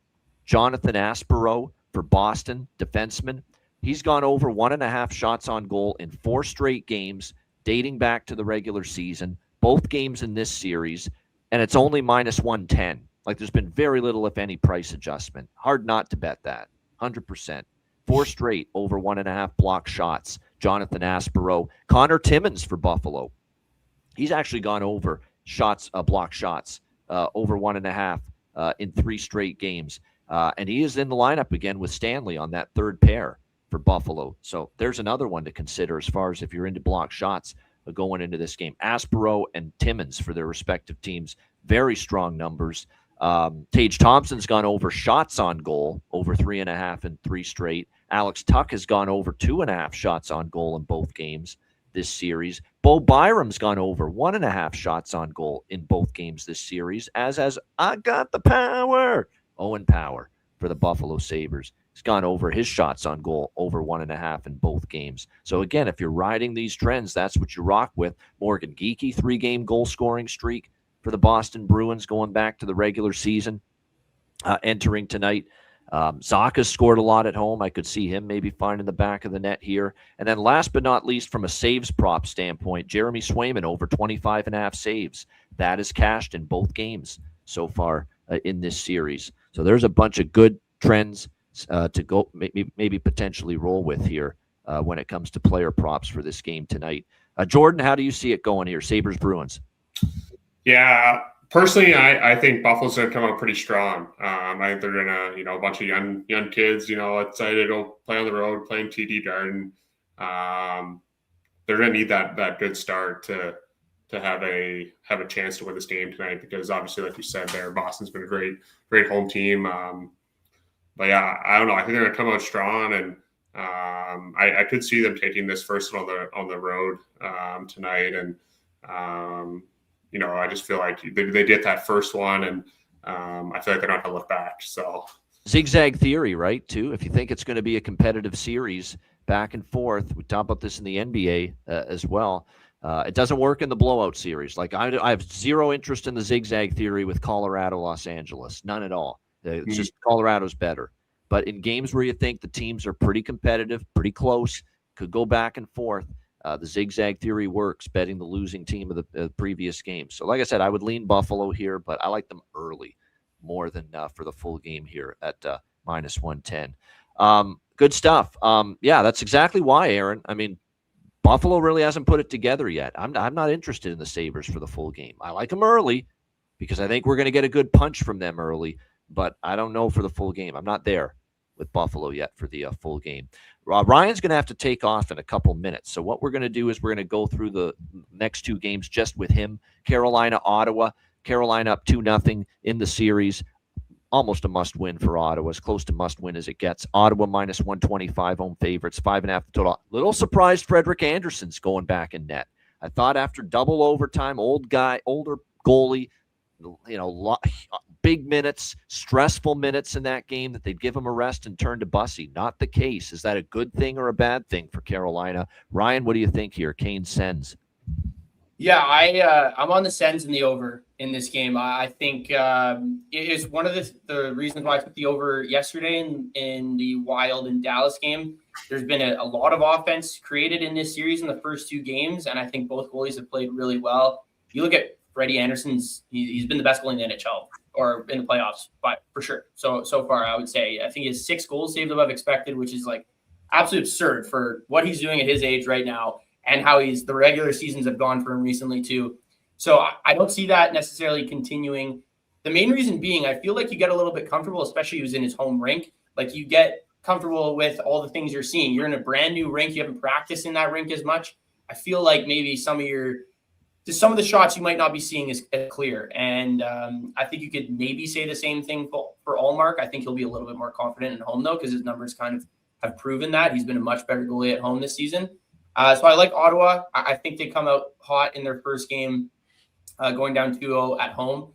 Jonathan Aspero for Boston, defenseman. He's gone over 1.5 shots on goal in 4 straight games dating back to the regular season, both games in this series, and it's only -110. Like, there's been very little, if any, price adjustment. Hard not to bet that, 100%. 4 straight over 1.5 block shots. Jonathan Aspero. Connor Timmins for Buffalo. He's actually gone over shots, block shots, over 1.5 in 3 straight games. And he is in the lineup again with Stanley on that third pair for Buffalo. So there's another one to consider as far as if you're into block shots going into this game. Aspero and Timmins for their respective teams. Very strong numbers. Tage Thompson's gone over shots on goal, over 3.5 in 3 straight. Alex Tuck has gone over 2.5 shots on goal in both games this series. Bo Byram's gone over 1.5 shots on goal in both games this series, as has I Got the Power, Owen Power for the Buffalo Sabres. He's gone over his shots on goal, over 1.5 in both games. So again, if you're riding these trends, that's what you rock with. Morgan Geekie, 3-game goal-scoring streak for the Boston Bruins going back to the regular season, entering tonight. Zaka's scored a lot at home. I could see him maybe finding the back of the net here. And then last but not least, from a saves prop standpoint, Jeremy Swayman over 25.5 saves. That is cashed in both games so far in this series. So there's a bunch of good trends to go maybe potentially roll with here when it comes to player props for this game tonight. Jordan, how do you see it going here? Sabres Bruins. Yeah, personally, I think Buffalo's going to come out pretty strong. I think they're going to, a bunch of young kids, excited to go play on the road, playing TD Garden. They're going to need that good start to have a chance to win this game tonight, because obviously, like you said there, Boston's been a great home team. But yeah, I don't know. I think they're going to come out strong, and I could see them taking this first one on the road tonight. And I just feel like they did that first one, and I feel like they're not going to look back. So zigzag theory, right? Too, if you think it's going to be a competitive series, back and forth. We talk about this in the NBA as well. It doesn't work in the blowout series. Like I have zero interest in the zigzag theory with Colorado, Los Angeles, none at all. It's just Colorado's better. But in games where you think the teams are pretty competitive, pretty close, could go back and forth, the zigzag theory works, betting the losing team of the previous game. So like I said, I would lean Buffalo here, but I like them early more than for the full game here at -110. Good stuff. Yeah, that's exactly why, Aaron. I mean, Buffalo really hasn't put it together yet. I'm not interested in the Sabres for the full game. I like them early, because I think we're going to get a good punch from them early, but I don't know for the full game. I'm not there with Buffalo yet for the full game. Ryan's going to have to take off in a couple minutes. So what we're going to do is we're going to go through the next two games just with him. Carolina-Ottawa. Carolina up 2-0 in the series. Almost a must-win for Ottawa, as close to must-win as it gets. Ottawa minus 125, home favorites, 5.5 total. Little surprised Frederik Andersen's going back in net. I thought after double overtime, older goalie, big minutes, stressful minutes in that game, that they'd give him a rest and turn to Bussy. Not the case. Is that a good thing or a bad thing for Carolina? Ryan, what do you think here? Kane Sens. Yeah, I'm on the Sens in the over in this game. I think it is one of the reasons why I took the over yesterday in the Wild and Dallas game. There's been a lot of offense created in this series in the first two games, and I think both goalies have played really well. You look at Freddie Andersen's, he's been the best goalie in the NHL or in the playoffs, but for sure. So far, I would say I think he has 6 goals saved above expected, which is like absolutely absurd for what he's doing at his age right now, and how the regular seasons have gone for him recently too. So I don't see that necessarily continuing. The main reason being, I feel like you get a little bit comfortable, especially he was in his home rink. Like you get comfortable with all the things you're seeing. You're in a brand new rink. You haven't practiced in that rink as much. I feel like maybe some of the shots you might not be seeing as clear. And I think you could maybe say the same thing for Allmark. I think he'll be a little bit more confident at home though, because his numbers kind of have proven that. He's been a much better goalie at home this season. So I like Ottawa. I think they come out hot in their first game, going down 2-0 at home.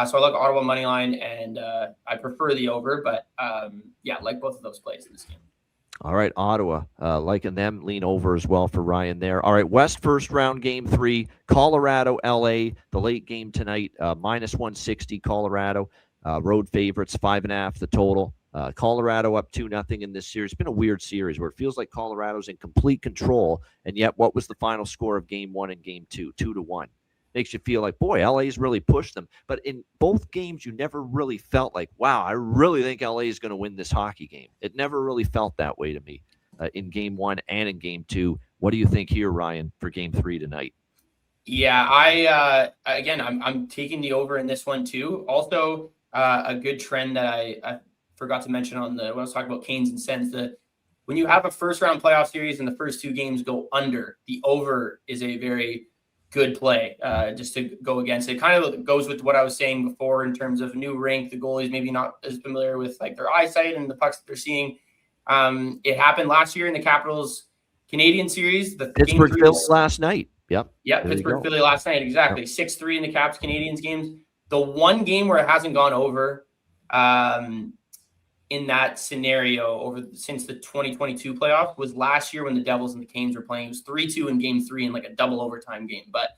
So I like Ottawa money line, and I prefer the over. But I like both of those plays in this game. All right, Ottawa, liking them, lean over as well for Ryan there. All right, West first round, game 3, Colorado-LA, the late game tonight, minus 160, Colorado, road favorites, 5.5 the total. Colorado up 2-0 in this series. It's been a weird series where it feels like Colorado's in complete control, and yet what was the final score of game 1 and game 2? 2-1. Makes you feel like, boy, LA's really pushed them. But in both games, you never really felt like, wow, I really think LA is going to win this hockey game. It never really felt that way to me in game 1 and in game 2. What do you think here, Ryan, for game 3 tonight? Yeah, I'm taking the over in this one too. Also, a good trend that I forgot to mention when I was talking about Canes and Sens, when you have a first round playoff series and the first 2 games go under, the over is a very good play just to go against. It kind of goes with what I was saying before in terms of new rink. The goalies maybe not as familiar with like their eyesight and the pucks that they're seeing. It happened last year in the Capitals Canadian series. The Pittsburgh Philly last night. Yep. Yeah, Pittsburgh Philly last night. Exactly. 6-3 in the Caps Canadians games. The one game where it hasn't gone over in that scenario since the 2022 playoff was last year when the Devils and the Canes were playing. It was 3-2 in game 3 in like a double overtime game. But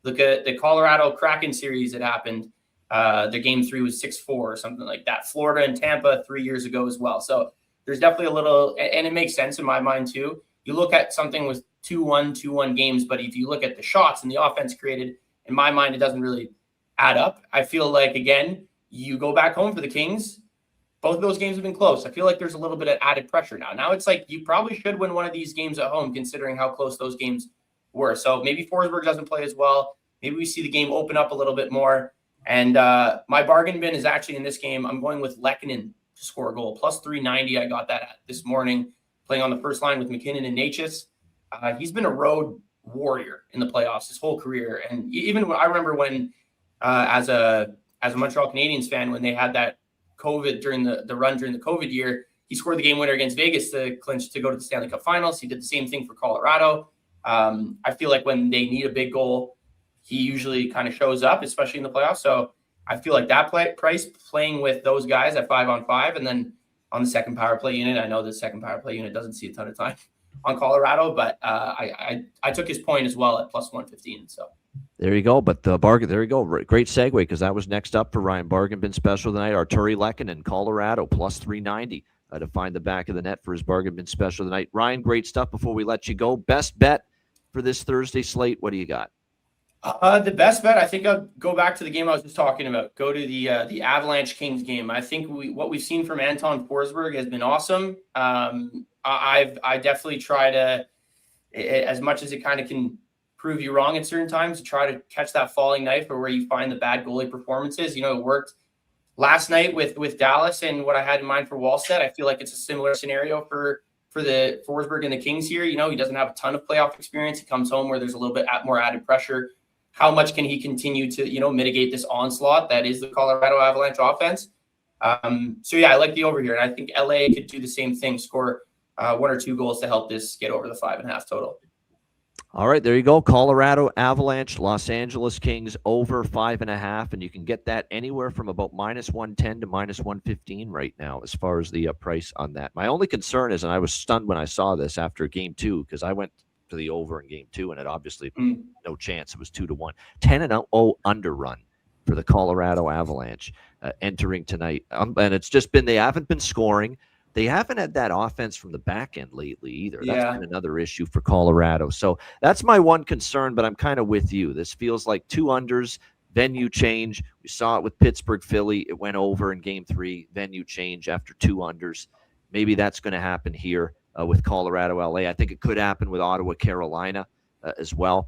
look at the Colorado Kraken series that happened. The game 3 was 6-4 or something like that. Florida and Tampa 3 years ago as well. So there's definitely a little, and it makes sense in my mind too. You look at something with 2-1 games, but if you look at the shots and the offense created, in my mind, it doesn't really add up. I feel like, again, you go back home for the Kings. Both of those games have been close. I feel like there's a little bit of added pressure now. Now it's like you probably should win one of these games at home, considering how close those games were. So maybe Forsberg doesn't play as well. Maybe we see the game open up a little bit more. And my bargain bin is actually in this game. I'm going with Lehkonen to score a goal. Plus 390. I got that this morning, playing on the first line with McKinnon and Natchez. He's been a road warrior in the playoffs his whole career. And even I remember when, as a Montreal Canadiens fan, when they had that COVID during the run during the COVID year, he scored the game winner against Vegas to clinch to go to the Stanley Cup Finals. He did the same thing for Colorado. I feel like when they need a big goal, he usually kind of shows up, especially in the playoffs. So I feel like that price playing with those guys at 5-on-5, and then on the second power play unit. I know the second power play unit doesn't see a ton of time on Colorado, but I took his point as well at plus 115. So. There you go. But the bargain, there you go. Great segue, because that was next up for Ryan. Bargain bin special tonight. Arturi Lehkonen, Colorado, plus 390 to find the back of the net for his bargain bin special tonight. Ryan, great stuff. Before we let you go, best bet for this Thursday slate. What do you got? The best bet, I think I'll go back to the game I was just talking about. Go to the Avalanche Kings game. I think what we've seen from Anton Forsberg has been awesome. I definitely try to, as much as it kind of can prove you wrong at certain times, to try to catch that falling knife or where you find the bad goalie performances. You know, it worked last night with Dallas and what I had in mind for Wallstedt. I feel like it's a similar scenario for the Forsberg and the Kings here. You know, he doesn't have a ton of playoff experience. He comes home where there's a little bit more added pressure. How much can he continue to, you know, mitigate this onslaught that is the Colorado Avalanche offense? So yeah, I like the over here. And I think LA could do the same thing, score 1 or 2 goals to help this get over the 5.5 total. All right, there you go. Colorado Avalanche, Los Angeles Kings over 5.5, and you can get that anywhere from about -110 to -115 right now as far as the price on that. My only concern is, and I was stunned when I saw this after game 2, because I went to the over in game 2, and it obviously no chance. It was 2-1. 10-0 under run for the Colorado Avalanche entering tonight, and it's just been, they haven't been scoring. They haven't had that offense from the back end lately either. That's been another issue for Colorado. So that's my one concern, but I'm kind of with you. This feels like 2 unders, venue change. We saw it with Pittsburgh, Philly. It went over in game 3, venue change after 2 unders. Maybe that's going to happen here with Colorado, LA. I think it could happen with Ottawa, Carolina as well,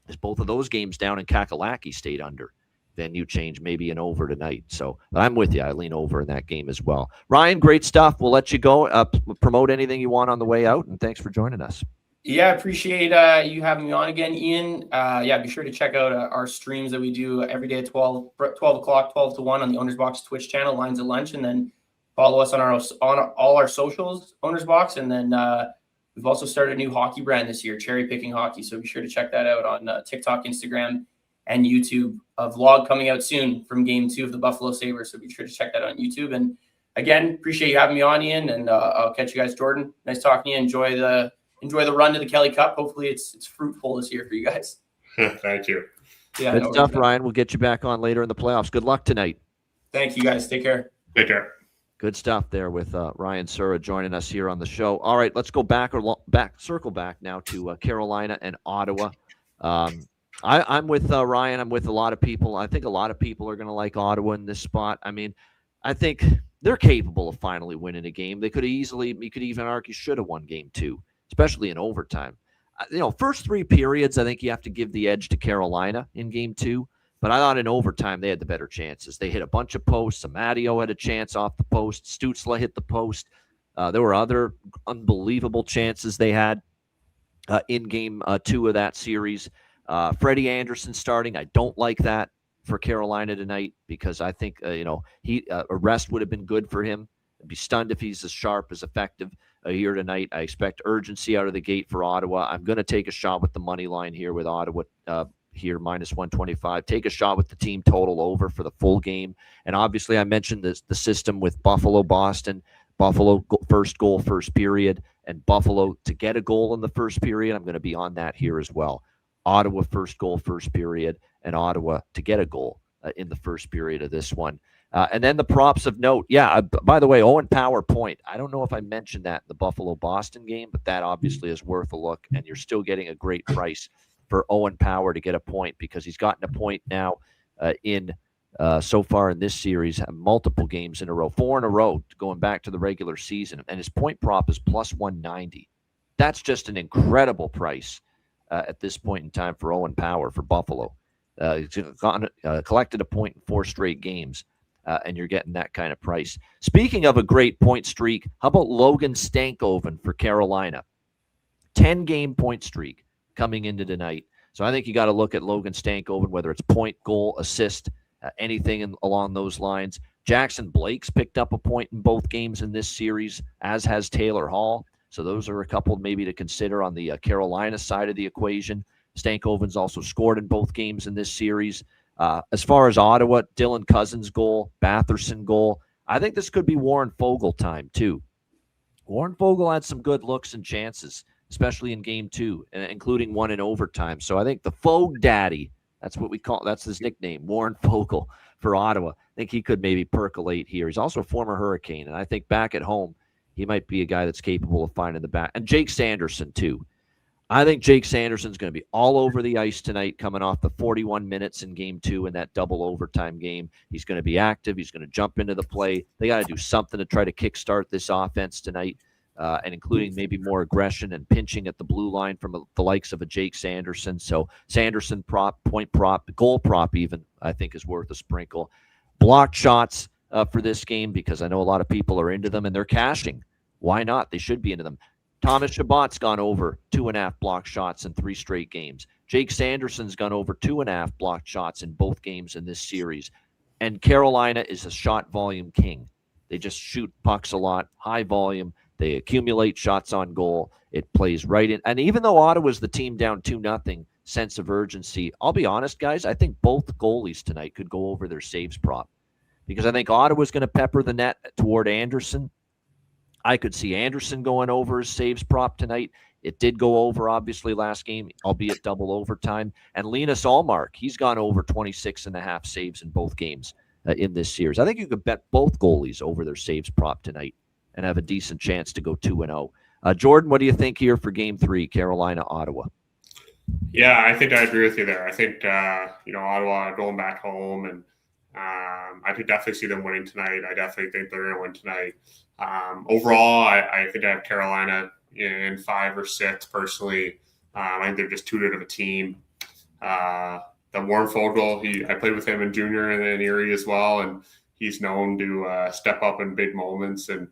as both of those games down in Kakalaki stayed under. Venue change, maybe an over tonight. So I'm with you. I lean over in that game as well. Ryan, great stuff. We'll let you go. Promote anything you want on the way out, and thanks for joining us. Yeah, I appreciate you having me on again, Ian. Be sure to check out our streams that we do every day at 12 o'clock, 12 to 1 on the Owners Box Twitch channel, Lines of Lunch, and then follow us on all our socials, Owners Box, and then we've also started a new hockey brand this year, Cherry Picking Hockey. So be sure to check that out on TikTok, Instagram, and YouTube. A vlog coming out soon from game 2 of the Buffalo Sabres. So be sure to check that out on YouTube. And again, appreciate you having me on, Ian, and I'll catch you guys. Jordan, nice talking to you. Enjoy the run to the Kelly Cup. Hopefully it's fruitful this year for you guys. Thank you. Yeah, good stuff, Ryan. We'll get you back on later in the playoffs. Good luck tonight. Thank you, guys. Take care. Take care. Good stuff there with Ryan Sura joining us here on the show. All right, let's go circle back now to Carolina and Ottawa. I'm with Ryan. I'm with a lot of people. I think a lot of people are going to like Ottawa in this spot. I mean, I think they're capable of finally winning a game. They could easily, you could even argue, should have won game 2, especially in overtime. First 3 periods, I think you have to give the edge to Carolina in game 2. But I thought in overtime, they had the better chances. They hit a bunch of posts. Amadio had a chance off the post. Stützle hit the post. There were other unbelievable chances they had in game 2 of that series. Freddie Anderson starting. I don't like that for Carolina tonight because I think, a rest would have been good for him. I'd be stunned if he's as sharp, as effective here tonight. I expect urgency out of the gate for Ottawa. I'm going to take a shot with the money line here with Ottawa here, -125. Take a shot with the team total over for the full game. And obviously I mentioned the system with Buffalo, Boston. Buffalo first goal, first period, and Buffalo to get a goal in the first period. I'm going to be on that here as well. Ottawa first goal, first period, and Ottawa to get a goal in the first period of this one. And then the props of note. Yeah, by the way, Owen Power point. I don't know if I mentioned that in the Buffalo-Boston game, but that obviously is worth a look, and you're still getting a great price for Owen Power to get a point because he's gotten a point now so far in this series, multiple games in a row, 4 in a row going back to the regular season, and his point prop is +190. That's just an incredible price at this point in time for Owen Power for Buffalo. He's collected a point in 4 straight games, and you're getting that kind of price. Speaking of a great point streak, how about Logan Stankoven for Carolina? 10-game point streak coming into tonight. So I think you got to look at Logan Stankoven, whether it's point, goal, assist, anything along those lines. Jackson Blake's picked up a point in both games in this series, as has Taylor Hall. So those are a couple maybe to consider on the Carolina side of the equation. Stankoven's also scored in both games in this series. As far as Ottawa, Dylan Cousins goal, Batherson goal. I think this could be Warren Fogle time too. Warren Fogle had some good looks and chances, especially in game 2, including one in overtime. So I think the Fogue Daddy, that's his nickname, Warren Fogle for Ottawa. I think he could maybe percolate here. He's also a former Hurricane, and I think back at home, he might be a guy that's capable of finding the back. And Jake Sanderson, too. I think Jake Sanderson's going to be all over the ice tonight, coming off the 41 minutes in game 2 in that double overtime game. He's going to be active. He's going to jump into the play. They got to do something to try to kickstart this offense tonight and including maybe more aggression and pinching at the blue line from the likes of a Jake Sanderson. So Sanderson prop, point prop, goal prop even, I think is worth a sprinkle. Blocked shots for this game, because I know a lot of people are into them and they're cashing. Why not? They should be into them. Thomas Chabot's gone over 2.5 blocked shots in 3 straight games. Jake Sanderson's gone over 2.5 blocked shots in both games in this series. And Carolina is a shot volume king. They just shoot pucks a lot, high volume. They accumulate shots on goal. It plays right in. And even though Ottawa's the team down 2-0, sense of urgency, I'll be honest, guys, I think both goalies tonight could go over their saves prop, because I think Ottawa's going to pepper the net toward Anderson. I could see Anderson going over his saves prop tonight. It did go over, obviously, last game, albeit double overtime. And Linus Ullmark, he's gone over 26.5 saves in both games in this series. I think you could bet both goalies over their saves prop tonight and have a decent chance to go 2-0. Jordan, what do you think here for Game 3, Carolina-Ottawa? Yeah, I think I agree with you there. I think, Ottawa going back home, and I could definitely see them winning tonight. I definitely think they're going to win tonight. Overall, I think I have Carolina in 5 or 6 personally. I think they're just too good of a team. The Warren Fogle, I played with him in junior and in Erie as well, and he's known to step up in big moments, and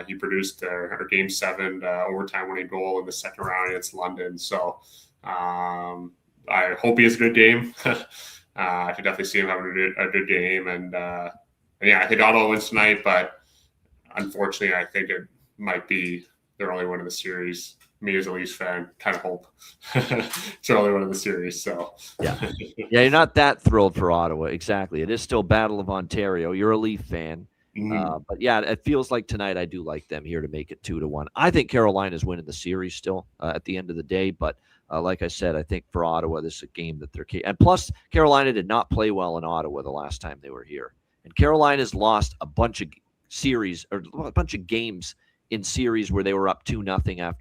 he produced our Game 7 overtime winning goal in the second round against London. So I hope he has a good game. I could definitely see him having a good game, and I think Ottawa wins tonight, but unfortunately, I think it might be their only win of the series. Me as a Leafs fan, kind of hope it's their only win of the series. So yeah, you're not that thrilled for Ottawa. Exactly, it is still Battle of Ontario. You're a Leaf fan, but yeah, it feels like tonight I do like them here to make it 2-1. I think Carolina's winning the series still at the end of the day, but like I said, I think for Ottawa, this is a game that they're – and plus, Carolina did not play well in Ottawa the last time they were here. And Carolina's lost a bunch of series or a bunch of games in series where they were up 2-0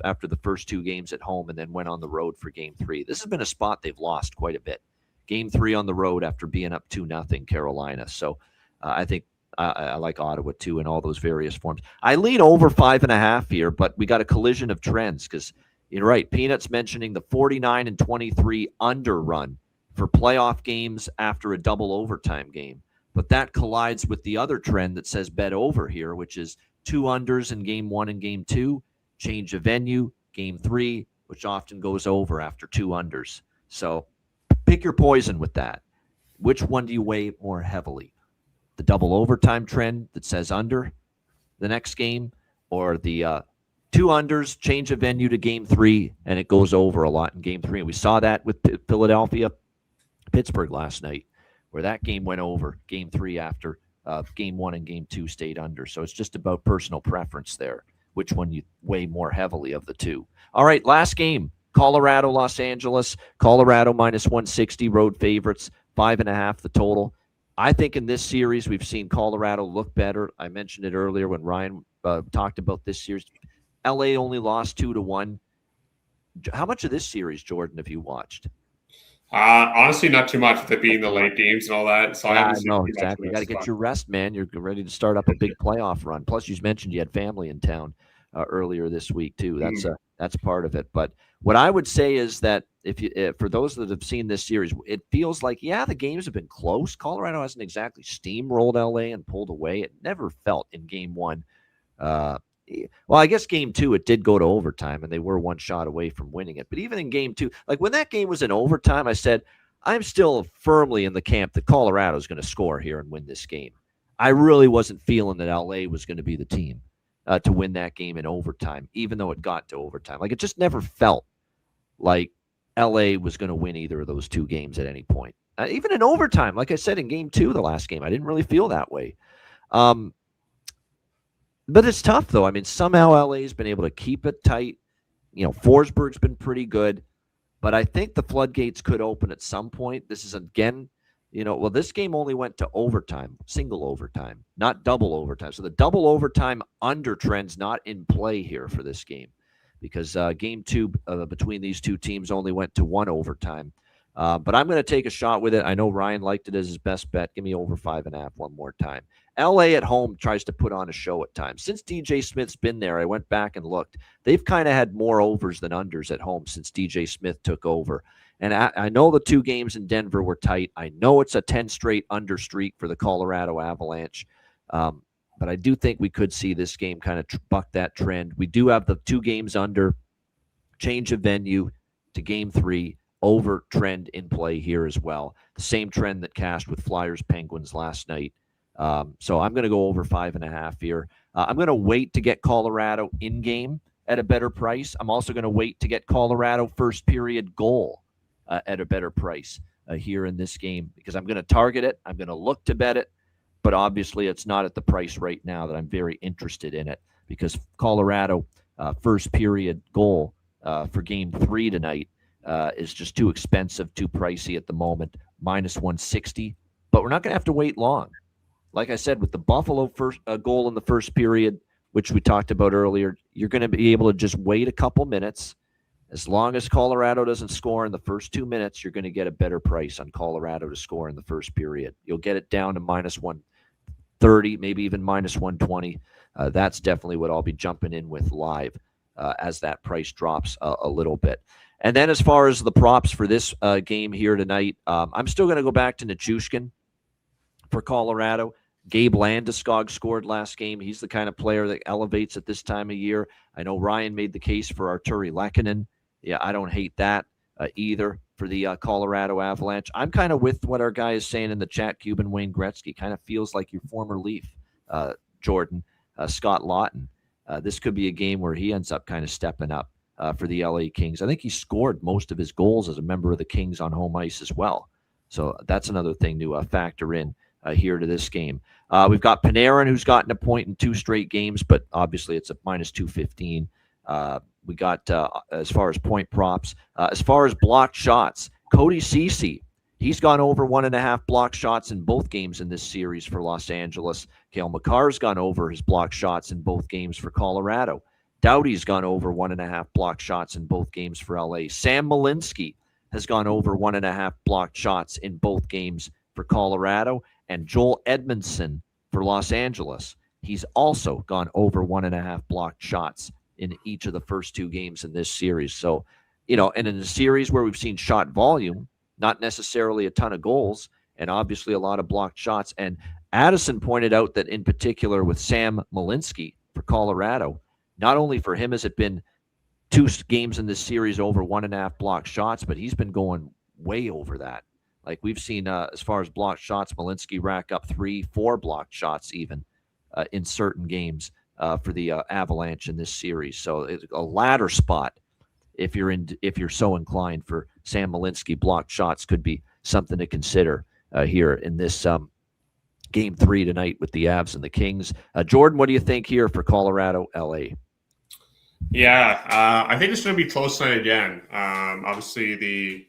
after the first 2 games at home and then went on the road for Game 3. This has been a spot they've lost quite a bit. Game 3 on the road after being up 2-0, Carolina. So I think I like Ottawa, too, in all those various forms. I lean over 5.5 here, but we got a collision of trends because – you're right. Peanuts mentioning the 49-23 under run for playoff games after a double overtime game. But that collides with the other trend that says bet over here, which is 2 unders in Game 1 and Game 2, change of venue, Game 3, which often goes over after 2 unders. So pick your poison with that. Which one do you weigh more heavily? The double overtime trend that says under the next game, or the 2 unders, change of venue to Game 3, and it goes over a lot in Game 3. And we saw that with Pittsburgh last night, where that game went over Game 3 after Game 1 and Game 2 stayed under. So it's just about personal preference there, which one you weigh more heavily of the 2. All right, last game, Colorado, Los Angeles. Colorado minus 160, road favorites, 5.5 the total. I think in this series we've seen Colorado look better. I mentioned it earlier when Ryan talked about this series. LA only lost 2-1. How much of this series, Jordan, have you watched? Honestly, not too much with it being the late games and all that. So I know exactly. You got to get your rest, man. You're ready to start up a big playoff run. Plus, you mentioned you had family in town earlier this week too. That's part of it. But what I would say is that if for those that have seen this series, it feels like the games have been close. Colorado hasn't exactly steamrolled LA and pulled away. It never felt in Game 1. Well, I guess Game 2, it did go to overtime, and they were 1 shot away from winning it. But even in Game 2, like when that game was in overtime, I said, I'm still firmly in the camp that Colorado is going to score here and win this game. I really wasn't feeling that LA was going to be the team to win that game in overtime, even though it got to overtime. Like, it just never felt like LA was going to win either of those 2 games at any point. Even in overtime, like I said, in Game 2, the last game, I didn't really feel that way. But it's tough, though. I mean, somehow LA's been able to keep it tight. Forsberg's been pretty good. But I think the floodgates could open at some point. This is, again, this game only went to overtime, single overtime, not double overtime. So the double overtime under trend's not in play here for this game because Game 2 between these 2 teams only went to 1 overtime. But I'm going to take a shot with it. I know Ryan liked it as his best bet. Give me over 5.5 one more time. LA at home tries to put on a show at times. Since DJ Smith's been there, I went back and looked. They've kind of had more overs than unders at home since DJ Smith took over. And I know the 2 games in Denver were tight. I know it's a 10 straight under streak for the Colorado Avalanche. But I do think we could see this game kind of buck that trend. We do have the 2 games under, change of venue to game 3, over trend in play here as well. The same trend that cashed with Flyers Penguins last night. So I'm going to go over 5.5 here. I'm going to wait to get Colorado in game at a better price. I'm also going to wait to get Colorado first period goal at a better price here in this game, because I'm going to target it. I'm going to look to bet it, but obviously it's not at the price right now that I'm very interested in it, because Colorado first period goal for game 3 tonight is just too expensive, too pricey at the moment, -160. But we're not going to have to wait long. Like I said, with the Buffalo first goal in the first period, which we talked about earlier, you're going to be able to just wait a couple minutes. As long as Colorado doesn't score in the first 2 minutes, you're going to get a better price on Colorado to score in the first period. You'll get it down to -130, maybe even -120. That's definitely what I'll be jumping in with live as that price drops a little bit. And then as far as the props for this game here tonight, I'm still going to go back to Nichushkin for Colorado. Gabe Landeskog scored last game. He's the kind of player that elevates at this time of year. I know Ryan made the case for Arturi Lehkonen. Yeah, I don't hate that either for the Colorado Avalanche. I'm kind of with what our guy is saying in the chat. Cuban Wayne Gretzky kind of feels like your former Leaf, Jordan, Scott Lawton. This could be a game where he ends up kind of stepping up for the LA Kings. I think he scored most of his goals as a member of the Kings on home ice as well. So that's another thing to factor in here to this game. We've got Panarin, who's gotten a point in 2 straight games, but obviously it's a -215. We got, as far as point props, as far as blocked shots, Cody Ceci, he's gone over 1.5 blocked shots in both games in this series for Los Angeles. Cale Makar's gone over his blocked shots in both games for Colorado. Doughty's gone over 1.5 blocked shots in both games for LA. Sam Malinsky has gone over 1.5 blocked shots in both games for Colorado. And Joel Edmondson for Los Angeles, he's also gone over 1.5 blocked shots in each of the first 2 games in this series. So, and in a series where we've seen shot volume, not necessarily a ton of goals, and obviously a lot of blocked shots. And Addison pointed out that in particular with Sam Malinsky for Colorado, not only for him has it been 2 games in this series over 1.5 blocked shots, but he's been going way over that. Like we've seen, as far as blocked shots, Malinsky rack up 3-4 blocked shots even in certain games for the Avalanche in this series. So it's a ladder spot if you're so inclined for Sam Malinsky. Blocked shots could be something to consider here in this game 3 tonight with the Avs and the Kings. Jordan, what do you think here for Colorado-LA? Yeah, I think it's going to be close tonight again. Obviously,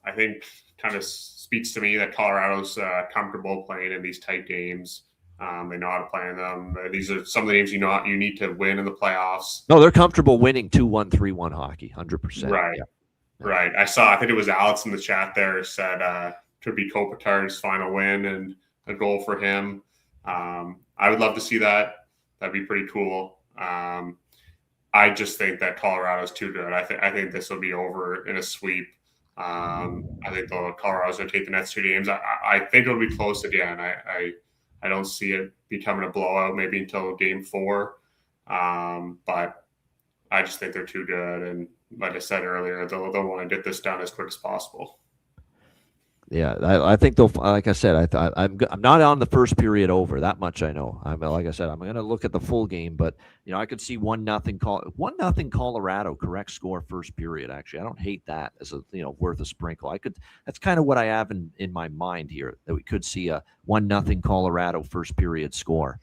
I think kind of speaks to me that Colorado's comfortable playing in these tight games. They know how to play in them. These are some of the games you need to win in the playoffs. No, they're comfortable winning 2-1, 3-1 hockey, 100%. Right, yeah. Right. I think it was Alex in the chat there said could be Kopitar's final win and a goal for him. I would love to see that. That'd be pretty cool. I just think that Colorado's too good. I think this will be over in a sweep. I think Colorado's going to take the next 2 games. I think it'll be close again. I don't see it becoming a blowout maybe until game 4. But I just think they're too good. And like I said earlier, they'll want to get this done as quick as possible. Yeah, I think they'll. Like I said, I'm not on the first period over. That much I know. Like I said, I'm going to look at the full game, but I could see 1-0 Colorado correct score first period. Actually, I don't hate that as a worth a sprinkle. That's kind of what I have in my mind here, that we could see a 1-0 Colorado first period score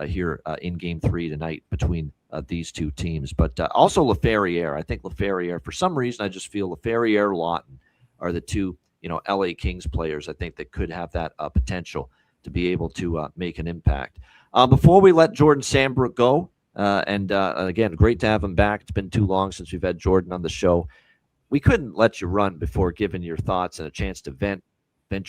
here in game 3 tonight between these 2 teams. But also Laferriere. I think Laferriere, for some reason, I just feel Laferriere, Lawton are the 2. LA Kings players, I think, that could have that potential to be able to make an impact. Before we let Jordan Sambrook go, and again, great to have him back. It's been too long since we've had Jordan on the show. We couldn't let you run before giving your thoughts and a chance to vent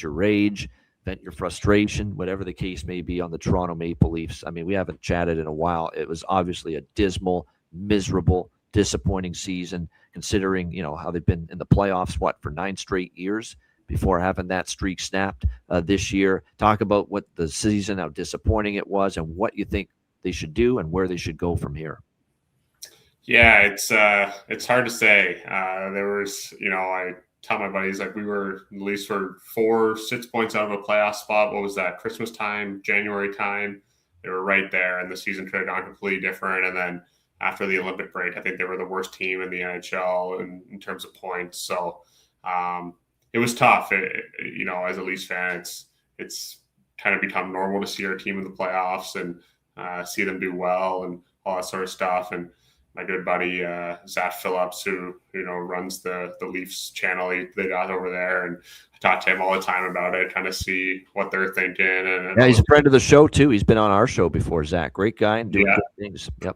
your rage, vent your frustration, whatever the case may be, on the Toronto Maple Leafs. I mean, we haven't chatted in a while. It was obviously a dismal, miserable, disappointing season, considering, how they've been in the playoffs, for 9 straight years before having that streak snapped this year. Talk about what the season, how disappointing it was, and what you think they should do and where they should go from here. Yeah, it's hard to say. There was, I tell my buddies, like, we were at least for 4-6 points out of a playoff spot. What was that? Christmas time, January time. They were right there, and the season could have gone completely different. And then after the Olympic break, I think they were the worst team in the NHL in terms of points. So it was tough. As a Leafs fan, it's kind of become normal to see our team in the playoffs and see them do well and all that sort of stuff. And my good buddy Zach Phillips, who runs the Leafs channel they got over there, and I talk to him all the time about it, kind of see what they're thinking. And he's a friend of the show too. He's been on our show before. Zach, great guy and doing good things. Yep.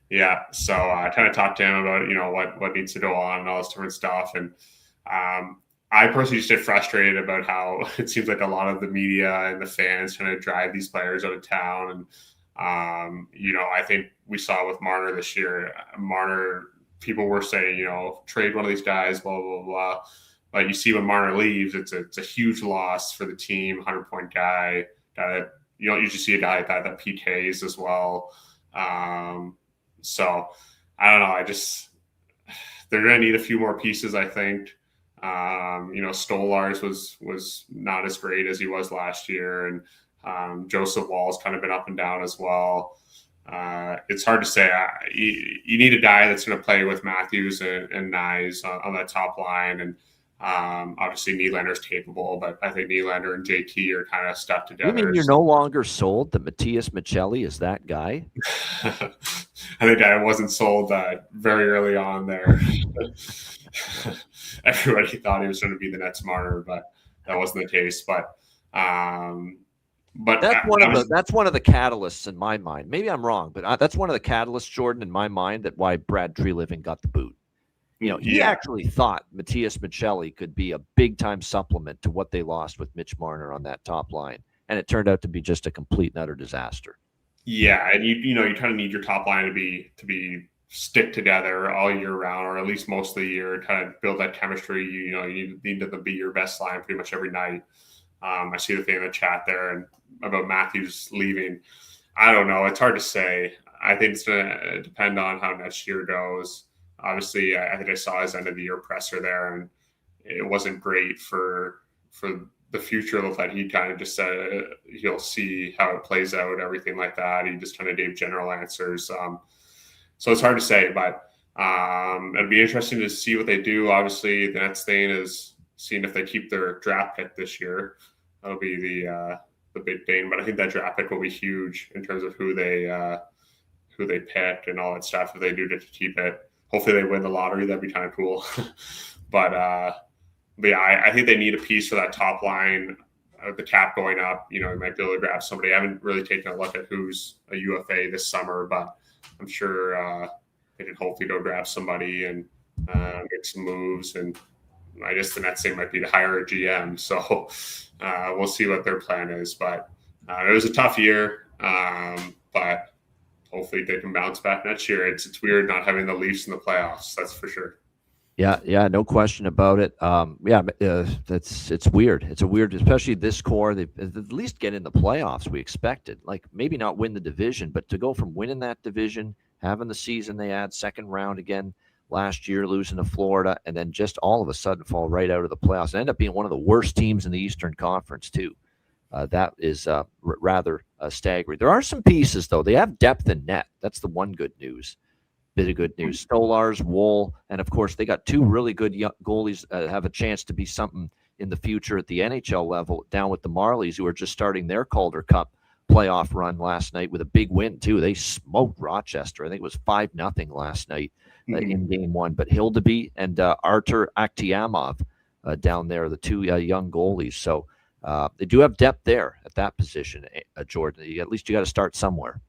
Yeah, so I kind of talked to him about what needs to go on and all this different stuff, and I personally just get frustrated about how it seems like a lot of the media and the fans kind of drive these players out of town. And I think we saw with Marner this year. Marner, people were saying, trade one of these guys, blah, blah, blah. But you see when Marner leaves, it's a huge loss for the team, 100-point guy. You don't usually see a guy like that PKs as well. So I don't know. They're going to need a few more pieces, I think. Stolarz was not as great as he was last year. And Joseph Wall's kind of been up and down as well. It's hard to say. You need a guy that's going to play with Matthews and Nyes on that top line. And obviously Nylander's capable, but I think Nylander and JT are kind of stuck together. You mean you're no longer sold that Matthias Michelli is that guy? I think I wasn't sold very early on there. Everybody thought he was going to be the next Marner, but that wasn't the case. But that's one of the catalysts in my mind. Maybe I'm wrong, but that's one of the catalysts, Jordan, in my mind, that why Brad Treliving got the boot. He actually thought Matthias Michelli could be a big-time supplement to what they lost with Mitch Marner on that top line, and it turned out to be just a complete and utter disaster. Yeah, and you kind of need your top line to be stick together all year round, or at least most of the year, kind of build that chemistry. You need to be your best line pretty much every night. I see the thing in the chat there and about Matthews leaving. I don't know. It's hard to say. I think it's going to depend on how next year goes. Obviously, I think I saw his end of the year presser there, and it wasn't great for the future. It looked like he kind of just said he'll see how it plays out, everything like that. He just kind of gave general answers. So it's hard to say, but it'd be interesting to see what they do. Obviously, the next thing is seeing if they keep their draft pick this year. That'll be the big thing. But I think that draft pick will be huge in terms of who they pick and all that stuff. If they do get to keep it, hopefully they win the lottery. That'd be kind of cool. But yeah, I think they need a piece for that top line. The cap going up, you might be able to grab somebody. I haven't really taken a look at who's a UFA this summer, but I'm sure they can hopefully go grab somebody and make some moves. And I guess the next thing might be to hire a GM. So we'll see what their plan is. But it was a tough year, but hopefully they can bounce back next year. It's weird not having the Leafs in the playoffs. That's for sure. Yeah, no question about it. It's weird. It's a weird, especially this core. They at least get in the playoffs. We expected, like, maybe not win the division, but to go from winning that division, having the season they had, second round again last year, losing to Florida, and then just all of a sudden fall right out of the playoffs and end up being one of the worst teams in the Eastern Conference too. That is rather staggering. There are some pieces though. They have depth in net. That's the one good news. Bit of good news. Stolarz, Woll, and of course they got two really good young goalies have a chance to be something in the future at the NHL level down with the Marlies, who are just starting their Calder Cup playoff run last night with a big win too. They smoked Rochester. I think it was 5-0 last night in game one. But Hildeby and Artur Akhtiamov down there, the two young goalies. So they do have depth there at that position, Jordan. At least you got to start somewhere.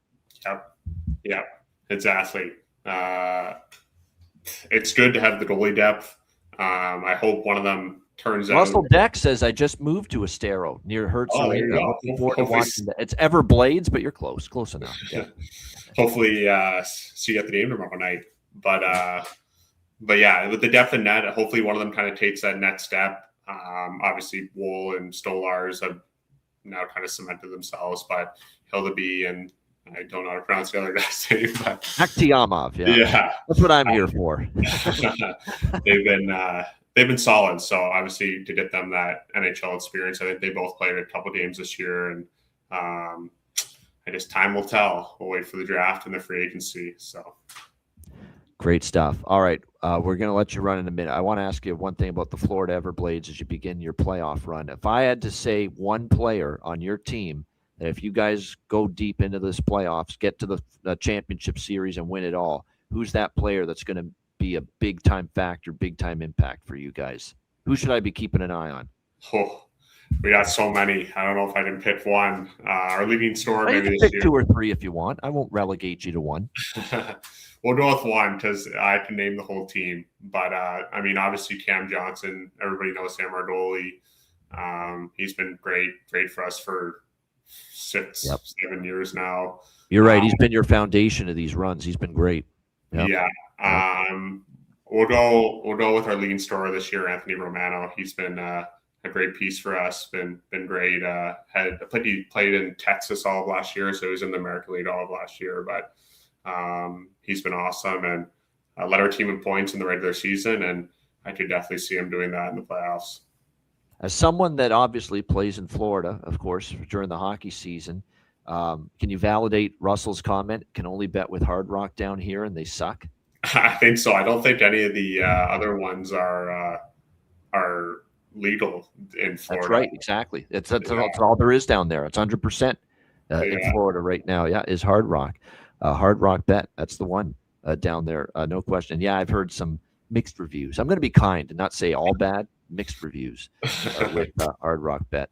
Yep, exactly. It's good to have the goalie depth. I hope one of them turns out. Russell Deck says, I just moved to Estero near Hertz Oh, there you Arena. go. Looking forward to watching that. It's Everblades, but you're close enough. Yeah. Hopefully, see you at the game tomorrow night. But yeah, with the depth in net, hopefully one of them kind of takes that next step. Obviously, Wool and Stolars have now kind of cemented themselves, but Hildeby and I don't know how to pronounce the other guy's name, but Akhtiamov, yeah. That's what I'm here for. they've been solid. So obviously to get them that NHL experience, I think they both played a couple games this year, and I guess time will tell. We'll wait for the draft and the free agency. So great stuff. All right, we're going to let you run in a minute. I want to ask you one thing about the Florida Everblades as you begin your playoff run. If I had to say one player on your team that if you guys go deep into this playoffs, get to the championship series and win it all, who's that player that's going to be a big-time factor, big-time impact for you guys? Who should I be keeping an eye on? Oh, we got so many. I don't know if I can pick one. Our leading scorer maybe this pick year. 2 or 3 if you want. I won't relegate you to one. We'll go with one because I can name the whole team. But, I mean, obviously Cam Johnson, everybody knows him, our goalie. He's been great for us for 7 years now. You're right. He's been your foundation of these runs. He's been great. Yep. Yeah. We'll go with our leading scorer this year, Anthony Romano. He's been a great piece for us. Been great. He played in Texas all of last year, so he was in the American League all of last year. But he's been awesome and led our team in points in the regular season, and I could definitely see him doing that in the playoffs. As someone that obviously plays in Florida, of course, during the hockey season, can you validate Russell's comment? Can only bet with Hard Rock down here, and they suck. I think so. I don't think any of the other ones are legal in Florida. That's right. Exactly. That's all there is down there. It's 100% in Florida right now. Yeah, is Hard Rock. Hard Rock bet. That's the one down there. No question. Yeah, I've heard some mixed reviews. I'm going to be kind and not say all bad. Mixed reviews with Hard Rock bet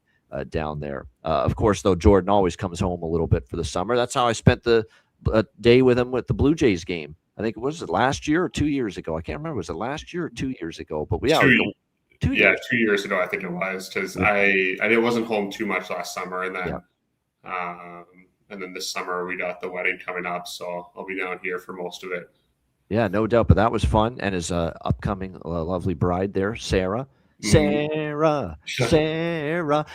down there. Of course, though, Jordan always comes home a little bit for the summer. That's how I spent the day with him with the Blue Jays game. I think was it last year or 2 years ago? I can't remember. Was it last year or 2 years ago? But 2 years. 2 years ago, I think it was, because I wasn't home too much last summer, and then this summer we got the wedding coming up, so I'll be down here for most of it. Yeah, no doubt. But that was fun, and his upcoming lovely bride there, Sarah. Sarah.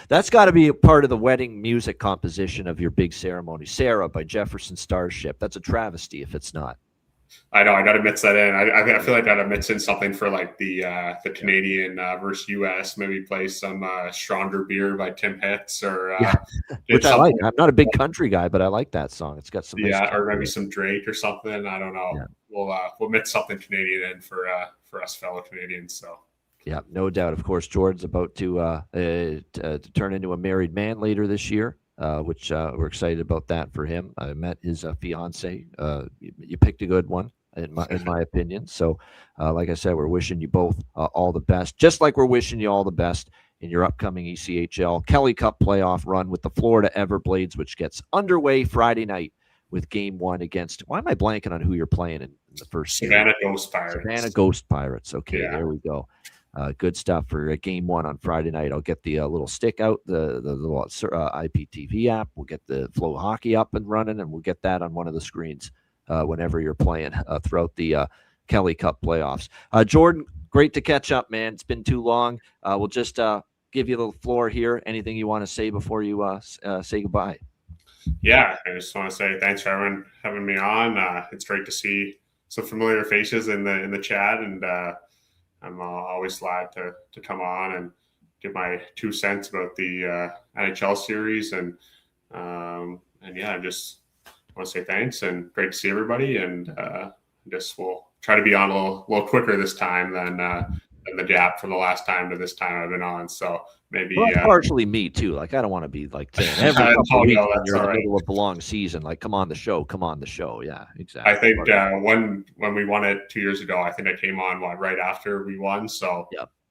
That's got to be a part of the wedding music composition of your big ceremony. Sarah by Jefferson Starship. That's a travesty if it's not. I know. I got to mix that in. I feel like I got to mix in something for like the Canadian versus U.S. Maybe play some Stronger Beer by Tim Hitz or which I like. I'm not a big country guy, but I like that song. It's got some or maybe some Drake or something. I don't know. Yeah. We'll mix something Canadian in for us fellow Canadians. So. Yeah, no doubt. Of course, Jordan's about to turn into a married man later this year, which we're excited about that for him. I met his fiance. You picked a good one, in my opinion. So, like I said, we're wishing you both all the best, just like we're wishing you all the best in your upcoming ECHL Kelly Cup playoff run with the Florida Everblades, which gets underway Friday night with Game 1 against. Why am I blanking on who you're playing in the first Savannah Ghost Pirates? Savannah Ghost Pirates. Okay, There we go. Good stuff for Game 1 on Friday night. I'll get the little stick out, the little IPTV app. We'll get the Flow Hockey up and running, and we'll get that on one of the screens whenever you're playing throughout the Kelly Cup playoffs. Jordan, great to catch up, man. It's been too long. We'll just give you the floor here. Anything you want to say before you say goodbye? Yeah, I just want to say thanks for having me on. It's great to see some familiar faces in the chat, and I'm always glad to come on and give my 2 cents about the NHL series, and I just want to say thanks and great to see everybody, and I guess we'll try to be on a little quicker this time than the gap from the last time to this time I've been on. So maybe partially me too. Like I don't want to be like saying every couple of weeks when you're in the middle of the long season, like come on the show. Yeah, exactly. I think when we won it 2 years ago, I think I came on right after we won. So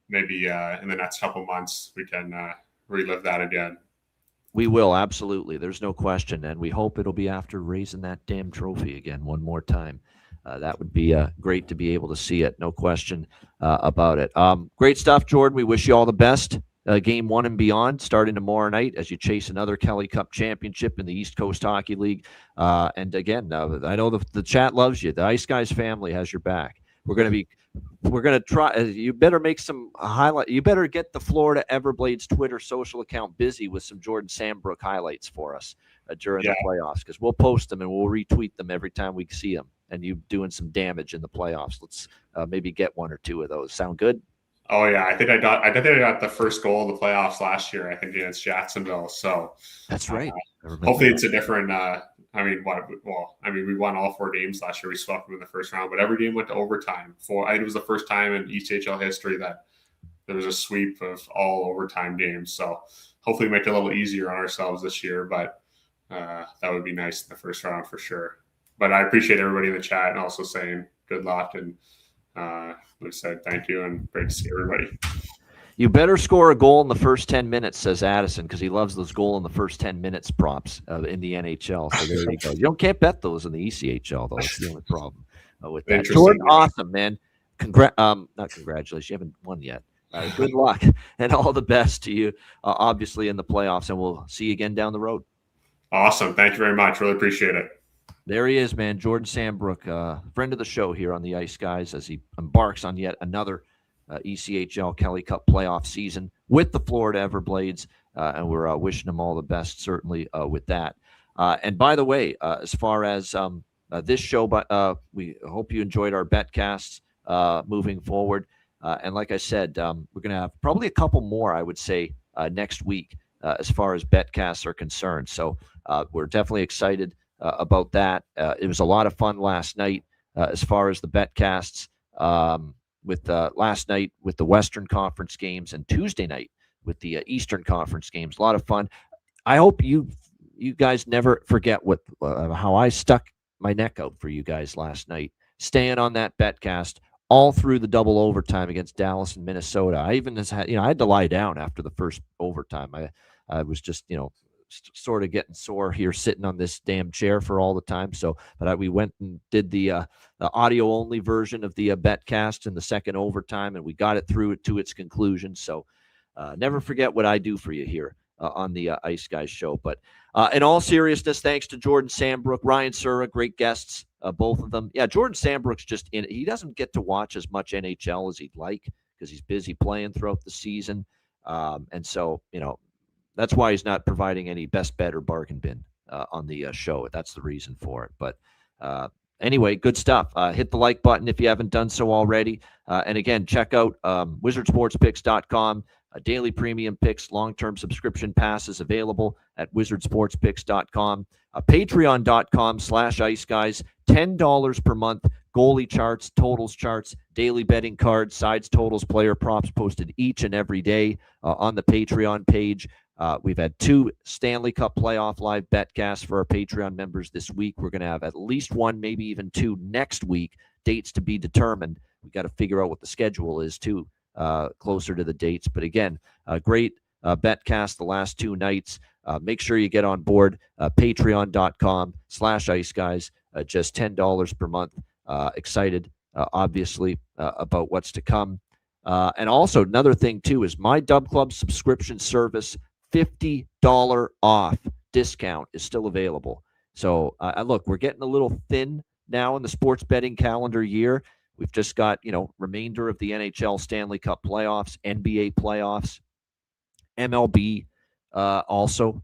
maybe in the next couple months we can relive that again. We will, absolutely. There's no question, and we hope it'll be after raising that damn trophy again one more time. that would be great to be able to see it. No question about it. Great stuff, Jordan. We wish you all the best. Game 1 and beyond, starting tomorrow night as you chase another Kelly Cup championship in the East Coast Hockey League. And again, I know the chat loves you. The Ice Guys family has your back. We're going to try. You better make some highlight. You better get the Florida Everblades Twitter social account busy with some Jordan Sambrook highlights for us during the playoffs, because we'll post them and we'll retweet them every time we see them. And you doing some damage in the playoffs. Let's maybe get 1 or 2 of those. Sound good? Oh yeah, I think I got the first goal in the playoffs last year. I think against Jacksonville. So that's right. Hopefully it's a different. We won all 4 games last year. We swept them in the first round, but every game went to overtime. It was the first time in ECHL history that there was a sweep of all overtime games. So hopefully make it a little easier on ourselves this year. But that would be nice in the first round for sure. But I appreciate everybody in the chat and also saying good luck, and like I said, thank you, and great to see everybody. You better score a goal in the first 10 minutes, says Addison, because he loves those goal in the first 10 minutes props in the NHL. So there you go. Can't bet those in the ECHL, though. That's the only problem with that. Jordan, awesome, man. Not congratulations. You haven't won yet. Good luck and all the best to you, obviously, in the playoffs, and we'll see you again down the road. Awesome. Thank you very much. Really appreciate it. There he is, man. Jordan Sambrook, friend of the show here on the Ice Guys, as he embarks on yet another ECHL Kelly Cup playoff season with the Florida Everblades, and we're wishing him all the best, certainly, with that. And by the way, as far as this show, we hope you enjoyed our betcasts moving forward. And like I said, we're going to have probably a couple more, I would say, next week as far as betcasts are concerned. So we're definitely excited about that. It was a lot of fun last night as far as the betcasts, with last night with the Western Conference games and Tuesday night with the Eastern Conference games. A lot of fun. I hope you guys never forget how I stuck my neck out for you guys last night, staying on that betcast all through the double overtime against Dallas and Minnesota. I even had, I had to lie down after the first overtime. I was just, sort of getting sore here sitting on this damn chair for all the time. So, but we went and did the audio only version of the betcast in the second overtime, and we got it through to its conclusion. So never forget what I do for you here on the Ice Guys show. But in all seriousness, thanks to Jordan Sambrook, Ryan Sura, great guests, both of them. Yeah, Jordan Sambrook's just in it. He doesn't get to watch as much NHL as he'd like because he's busy playing throughout the season. And so, that's why he's not providing any best bet or bargain bin on the show. That's the reason for it. But anyway, good stuff. Hit the like button if you haven't done so already. And again, check out wizardsportspicks.com. Daily premium picks, long-term subscription passes available at wizardsportspicks.com. Patreon.com/Ice Guys. $10 per month. Goalie charts, totals charts, daily betting cards, sides, totals, player props posted each and every day on the Patreon page. We've had 2 Stanley Cup playoff live betcasts for our Patreon members this week. We're going to have at least 1, maybe even 2 next week. Dates to be determined. We got to figure out what the schedule is too, closer to the dates. But again, a great betcast the last 2 nights. Make sure you get on board. Patreon.com/Ice Guys. Just $10 per month. Excited, obviously, about what's to come. And also another thing too is my Dub Club subscription service. $50 off discount is still available. So look, we're getting a little thin now in the sports betting calendar year. We've just got, remainder of the NHL Stanley Cup playoffs, NBA playoffs, MLB, also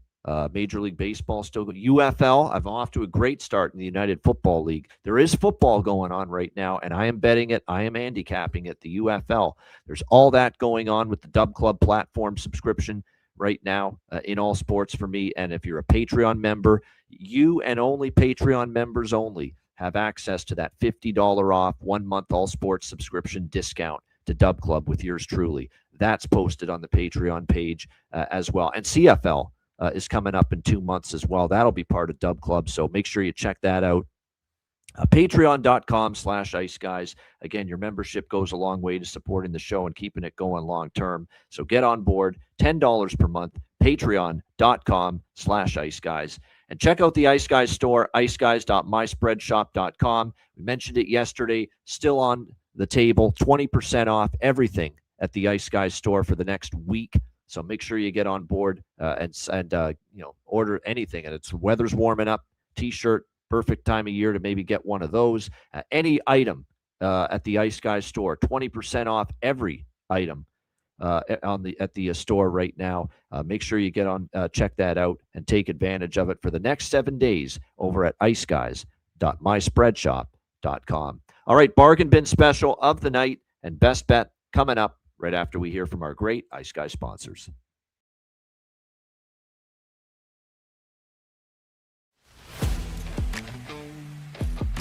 Major League Baseball still good. UFL, I'm off to a great start in the United Football League. There is football going on right now, and I am betting it. I am handicapping it, the UFL. There's all that going on with the Dub Club platform subscription right now in all sports for me. And if you're a Patreon member, you and only Patreon members only have access to that $50 off 1 month all sports subscription discount to Dub Club with yours truly. That's posted on the Patreon page as well. And CFL is coming up in 2 months as well. That'll be part of Dub Club. So make sure you check that out. Patreon.com/Ice Guys. Again, your membership goes a long way to supporting the show and keeping it going long term. So get on board. $10 per month. Patreon.com/Ice Guys. And check out the Ice Guys store, iceguys.myspreadshop.com. We mentioned it yesterday, still on the table, 20% off everything at the Ice Guys store for the next week. So make sure you get on board and order anything. And the weather's warming up. T-shirt, perfect time of year to maybe get one of those. Any item at the Ice Guys store, 20% off every item at the store right now. Make sure you get on, check that out, and take advantage of it for the next 7 days over at iceguys.myspreadshop.com. All right, bargain bin special of the night and best bet coming up right after we hear from our great Ice Guys sponsors.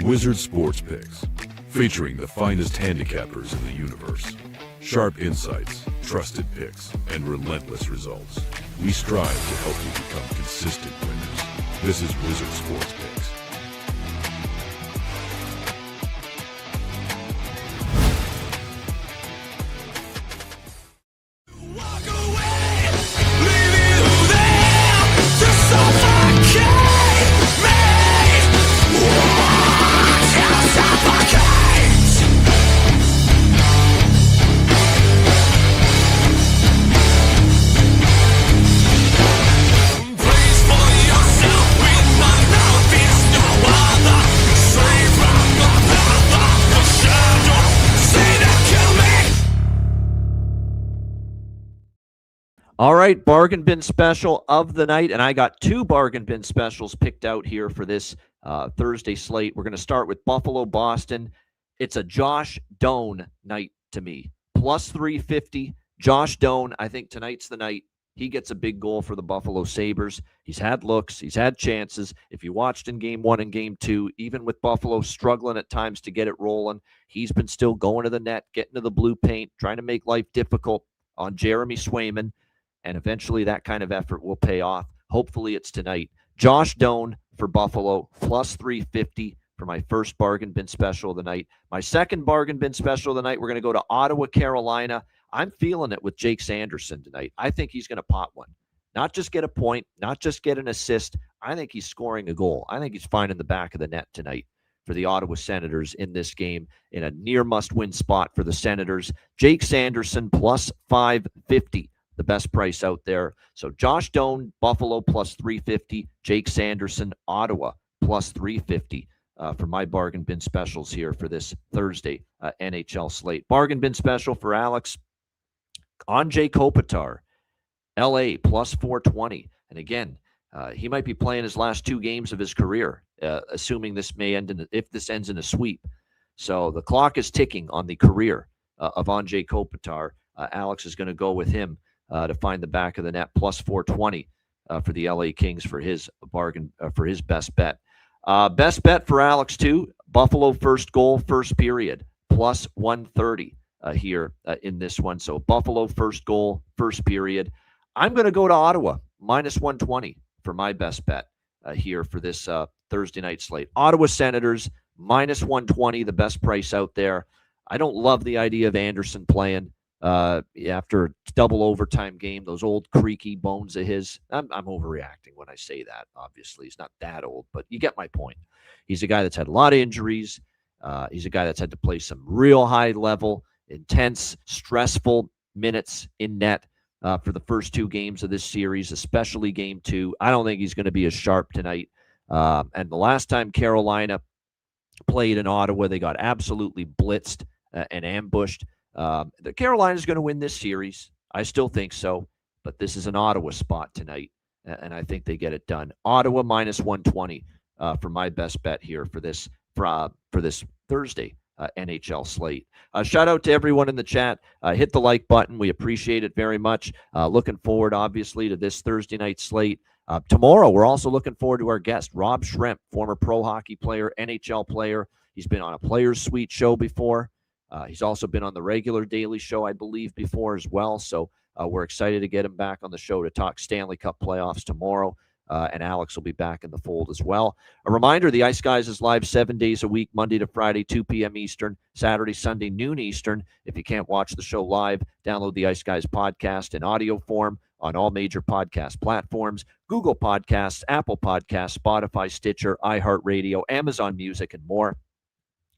Wizard Sports Picks, featuring the finest handicappers in the universe. Sharp insights, trusted picks, and relentless results. We strive to help you become consistent winners. This is Wizard Sports Picks. All right, bargain bin special of the night, and I got 2 bargain bin specials picked out here for this Thursday slate. We're going to start with Buffalo-Boston. It's a Josh Doan night to me. Plus 350. Josh Doan, I think tonight's the night. He gets a big goal for the Buffalo Sabres. He's had looks. He's had chances. If you watched in Game 1 and Game 2, even with Buffalo struggling at times to get it rolling, he's been still going to the net, getting to the blue paint, trying to make life difficult on Jeremy Swayman. And eventually that kind of effort will pay off. Hopefully it's tonight. Josh Doan for Buffalo, plus 350 for my first bargain bin special of the night. My second bargain bin special of the night, we're going to go to Ottawa, Carolina. I'm feeling it with Jake Sanderson tonight. I think he's going to pot one. Not just get a point, not just get an assist. I think he's scoring a goal. I think he's finding the back of the net tonight for the Ottawa Senators in this game in a near must-win spot for the Senators. Jake Sanderson, plus 550. The best price out there. So Josh Doan, Buffalo, plus 350. Jake Sanderson, Ottawa, plus 350 for my bargain bin specials here for this Thursday NHL slate. Bargain bin special for Alex. Anze Kopitar, LA, plus 420. And again, he might be playing his last 2 games of his career, assuming this may end if this ends in a sweep. So the clock is ticking on the career of Anze Kopitar. Alex is going to go with him to find the back of the net, plus 420 for the LA Kings for his bargain, for his best bet. Best bet for Alex, too, Buffalo first goal, first period, plus 130 here in this one. So Buffalo first goal, first period. I'm going to go to Ottawa, minus 120 for my best bet here for this Thursday night slate. Ottawa Senators, minus 120, the best price out there. I don't love the idea of Anderson playing after a double overtime game, those old creaky bones of his. I'm overreacting when I say that, obviously. He's not that old, but you get my point. He's a guy that's had a lot of injuries. He's a guy that's had to play some real high-level, intense, stressful minutes in net for the first 2 games of this series, especially Game 2. I don't think he's going to be as sharp tonight. And the last time Carolina played in Ottawa, they got absolutely blitzed and ambushed. The Carolina's going to win this series. I still think so, but this is an Ottawa spot tonight, and I think they get it done. Ottawa minus 120 for my best bet here for this Thursday NHL slate. Shout out to everyone in the chat. Hit the like button. We appreciate it very much. Looking forward, obviously, to this Thursday night slate. Tomorrow, we're also looking forward to our guest, Rob Schremp, former pro hockey player, NHL player. He's been on a Players Suite show before. He's also been on the regular daily show, I believe, before as well. So we're excited to get him back on the show to talk Stanley Cup playoffs tomorrow. and Alex will be back in the fold as well. A reminder, the Ice Guys is live 7 days a week, Monday to Friday, 2 p.m. Eastern, Saturday, Sunday, noon Eastern. If you can't watch the show live, download the Ice Guys podcast in audio form on all major podcast platforms, Google Podcasts, Apple Podcasts, Spotify, Stitcher, iHeartRadio, Amazon Music, and more.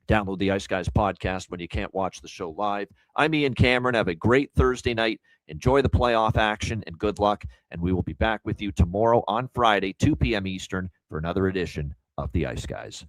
Download the Ice Guys podcast when you can't watch the show live. I'm Ian Cameron. Have a great Thursday night. Enjoy the playoff action and good luck. And we will be back with you tomorrow on Friday, 2 p.m. Eastern, for another edition of the Ice Guys.